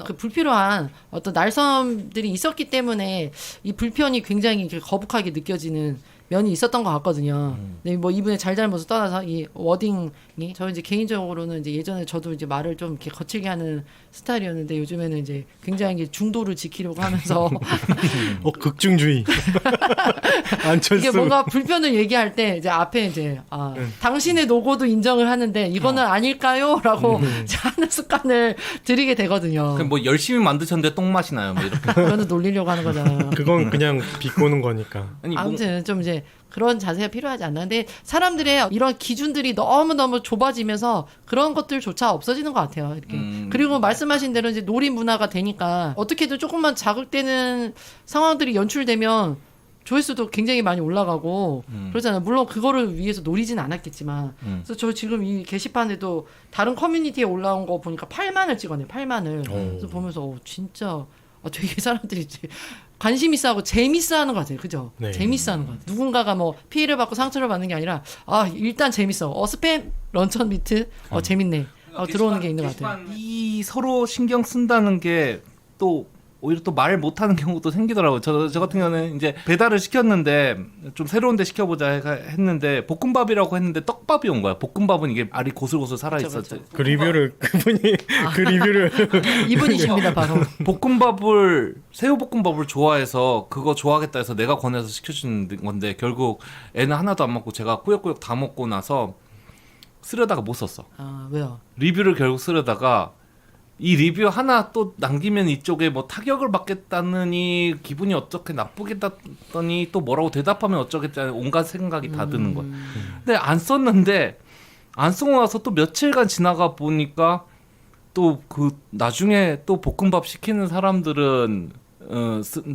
그 불필요한 어떤 날섬들이 있었기 때문에 이 불편이 굉장히 이렇게 거북하게 느껴지는 면이 있었던 것 같거든요. 근데 뭐 이분의 잘잘못을 떠나서 이 워딩이 저 이제 개인적으로는 이제 예전에 저도 이제 말을 좀 이렇게 거칠게 하는 스타일이었는데 요즘에는 이제 굉장히 중도를 지키려고 하면서 극중주의. 안철수. 이게 뭔가 불편을 얘기할 때 이제 앞에 이제 당신의 노고도 인정을 하는데 이거는 아닐까요?라고 하는 습관을 들이게 되거든요. 뭐 열심히 만드셨는데 똥맛이 나요. 뭐 이렇게. 그거는 놀리려고 하는 거잖아요. 그건 그냥 비꼬는 거니까. 아니, 아무튼 좀 이제 그런 자세가 필요하지 않나. 근데 사람들의 이런 기준들이 너무너무 좁아지면서 그런 것들조차 없어지는 것 같아요. 이렇게. 그리고 말씀하신 대로 이제 놀이 문화가 되니까 어떻게든 조금만 자극되는 상황들이 연출되면 조회수도 굉장히 많이 올라가고 그러잖아요. 물론 그거를 위해서 노리진 않았겠지만 그래서 저 지금 이 게시판에도 다른 커뮤니티에 올라온 거 보니까 8만을 찍었네요. 8만을. 그래서 보면서 진짜 되게 사람들이 관심 있어 하고 재밌어 하는 것 같아요. 그죠? 네. 재밌어 하는 것 같아요. 누군가가 뭐 피해를 받고 상처를 받는 게 아니라 일단 재밌어. 스팸 런천 비트 재밌네. 들어오는 게 있는 것 같아요. 이 서로 신경 쓴다는 게 또 오히려 또 말 못하는 경우도 생기더라고요. 저 같은 경우는 이제 배달을 시켰는데 좀 새로운 데 시켜보자 했는데 볶음밥이라고 했는데 떡밥이 온 거야. 볶음밥은 이게 알이 고슬고슬 살아있었죠. 그 리뷰를 그분이 그 리뷰를 이분이십니다 바로. 새우볶음밥을 좋아해서 그거 좋아하겠다 해서 내가 권해서 시켜주는 건데 결국 애는 하나도 안 먹고 제가 꾸역꾸역 다 먹고 나서 쓰려다가 못 썼어. 왜요? 리뷰를 결국 쓰려다가 이 리뷰 하나 또 남기면 이쪽에 뭐 타격을 받겠다느니 기분이 어떻게 나쁘겠다더니 또 뭐라고 대답하면 어쩌겠다 온갖 생각이 다 드는 거야. 근데 안 썼는데 안 쓰고 나서 또 며칠간 지나가 보니까 또 그 나중에 또 볶음밥 시키는 사람들은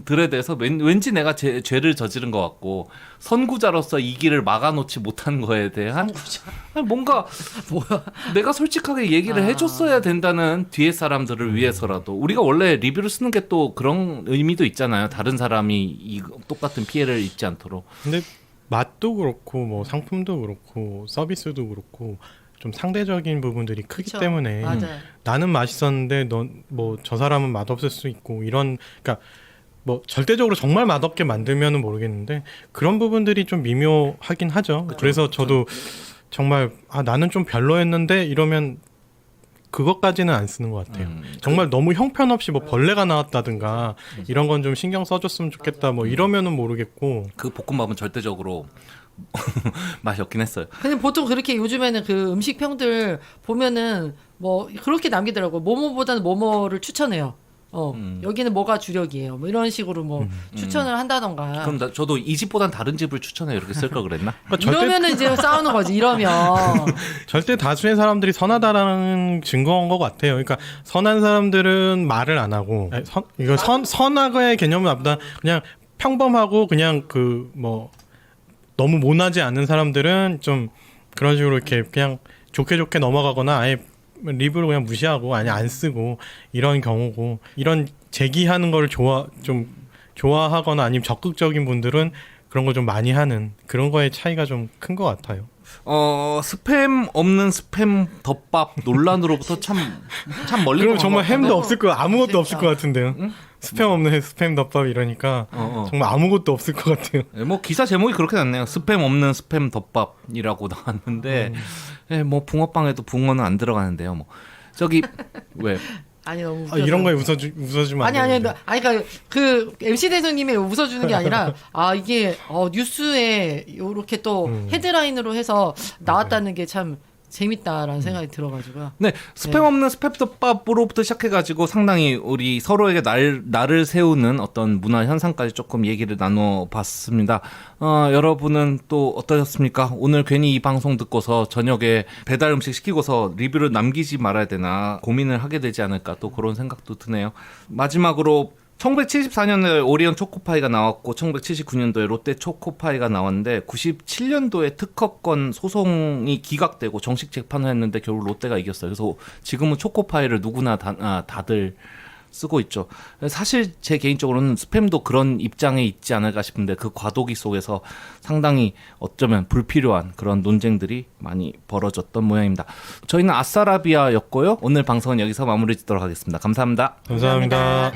들에 대해서 왠지 내가 죄를 저지른 것 같고 선구자로서 이 길을 막아놓지 못한 거에 대한 아니, 뭔가 뭐야? 내가 솔직하게 얘기를 해줬어야 된다는 뒤에 사람들을 위해서라도 우리가 원래 리뷰를 쓰는 게 또 그런 의미도 있잖아요. 다른 사람이 이 똑같은 피해를 입지 않도록. 근데 맛도 그렇고 뭐 상품도 그렇고 서비스도 그렇고 좀 상대적인 부분들이 크기 그쵸. 때문에 맞아요. 나는 맛있었는데 넌 뭐 저 사람은 맛없을 수 있고 이런 그러니까 뭐 절대적으로 정말 맛없게 만들면은 모르겠는데 그런 부분들이 좀 미묘하긴 하죠. 그래서 저도 정말 나는 좀 별로였는데 이러면 그것까지는 안 쓰는 것 같아요. 정말 너무 형편없이 뭐 벌레가 나왔다든가 이런 건 좀 신경 써줬으면 좋겠다 뭐 이러면은 모르겠고 그 볶음밥은 절대적으로 맛이 없긴 했어요. 근데 보통 그렇게 요즘에는 그 음식 평들 보면은 뭐 그렇게 남기더라고. 뭐뭐보다는 뭐뭐를 추천해요. 여기는 뭐가 주력이에요. 뭐 이런 식으로 뭐 추천을 한다던가. 그럼 저도 이 집보단 다른 집을 추천해 이렇게 쓸 걸 그랬나? 그러니까 이러면은 이제 싸우는 거지. 이러면. 절대 다수의 사람들이 선하다라는 증거인 것 같아요. 그러니까 선한 사람들은 말을 안 하고 이거 선악의 개념은 나보다 그냥 평범하고 그냥 그 뭐 너무 모나지 않는 사람들은 좀 그런 식으로 이렇게 그냥 좋게 넘어가거나 아예 리뷰를 그냥 무시하고 아니 안 쓰고 이런 경우고 이런 제기하는 걸 좀 좋아하거나 아니면 적극적인 분들은 그런 거 좀 많이 하는 그런 거의 차이가 좀 큰 것 같아요. 스팸 없는 스팸 덮밥 논란으로부터 참 멀리. 그럼 정말 햄도 없을 거 아무것도 진짜. 없을 것 같은데요. 스팸 없는 스팸 덮밥 이러니까 정말 아무것도 없을 것 같아요. 뭐 기사 제목이 그렇게 났네요. 스팸 없는 스팸 덮밥이라고 나왔는데 뭐 붕어빵에도 붕어는 안 들어가는데요. 뭐 저기 왜 아니 너무 웃겨서. 이런 거에 웃어주면 안 아니 되는데. 그러니까 그 MC 대표님이 웃어주는 게 아니라 이게 뉴스에 요렇게 또 헤드라인으로 해서 나왔다는 게 참 재밌다라는 생각이 들어가지고요. 네, 스팸 없는 스팸 덮밥으로부터 시작해가지고 상당히 우리 서로에게 날을 세우는 어떤 문화 현상까지 조금 얘기를 나눠봤습니다. 여러분은 또 어떠셨습니까? 오늘 괜히 이 방송 듣고서 저녁에 배달 음식 시키고서 리뷰를 남기지 말아야 되나 고민을 하게 되지 않을까 또 그런 생각도 드네요. 마지막으로 1974년도에 오리온 초코파이가 나왔고 1979년도에 롯데 초코파이가 나왔는데 97년도에 특허권 소송이 기각되고 정식 재판을 했는데 결국 롯데가 이겼어요. 그래서 지금은 초코파이를 누구나 다들 쓰고 있죠. 사실 제 개인적으로는 스팸도 그런 입장에 있지 않을까 싶은데 그 과도기 속에서 상당히 어쩌면 불필요한 그런 논쟁들이 많이 벌어졌던 모양입니다. 저희는 아싸라비아였고요. 오늘 방송은 여기서 마무리 짓도록 하겠습니다. 감사합니다. 감사합니다.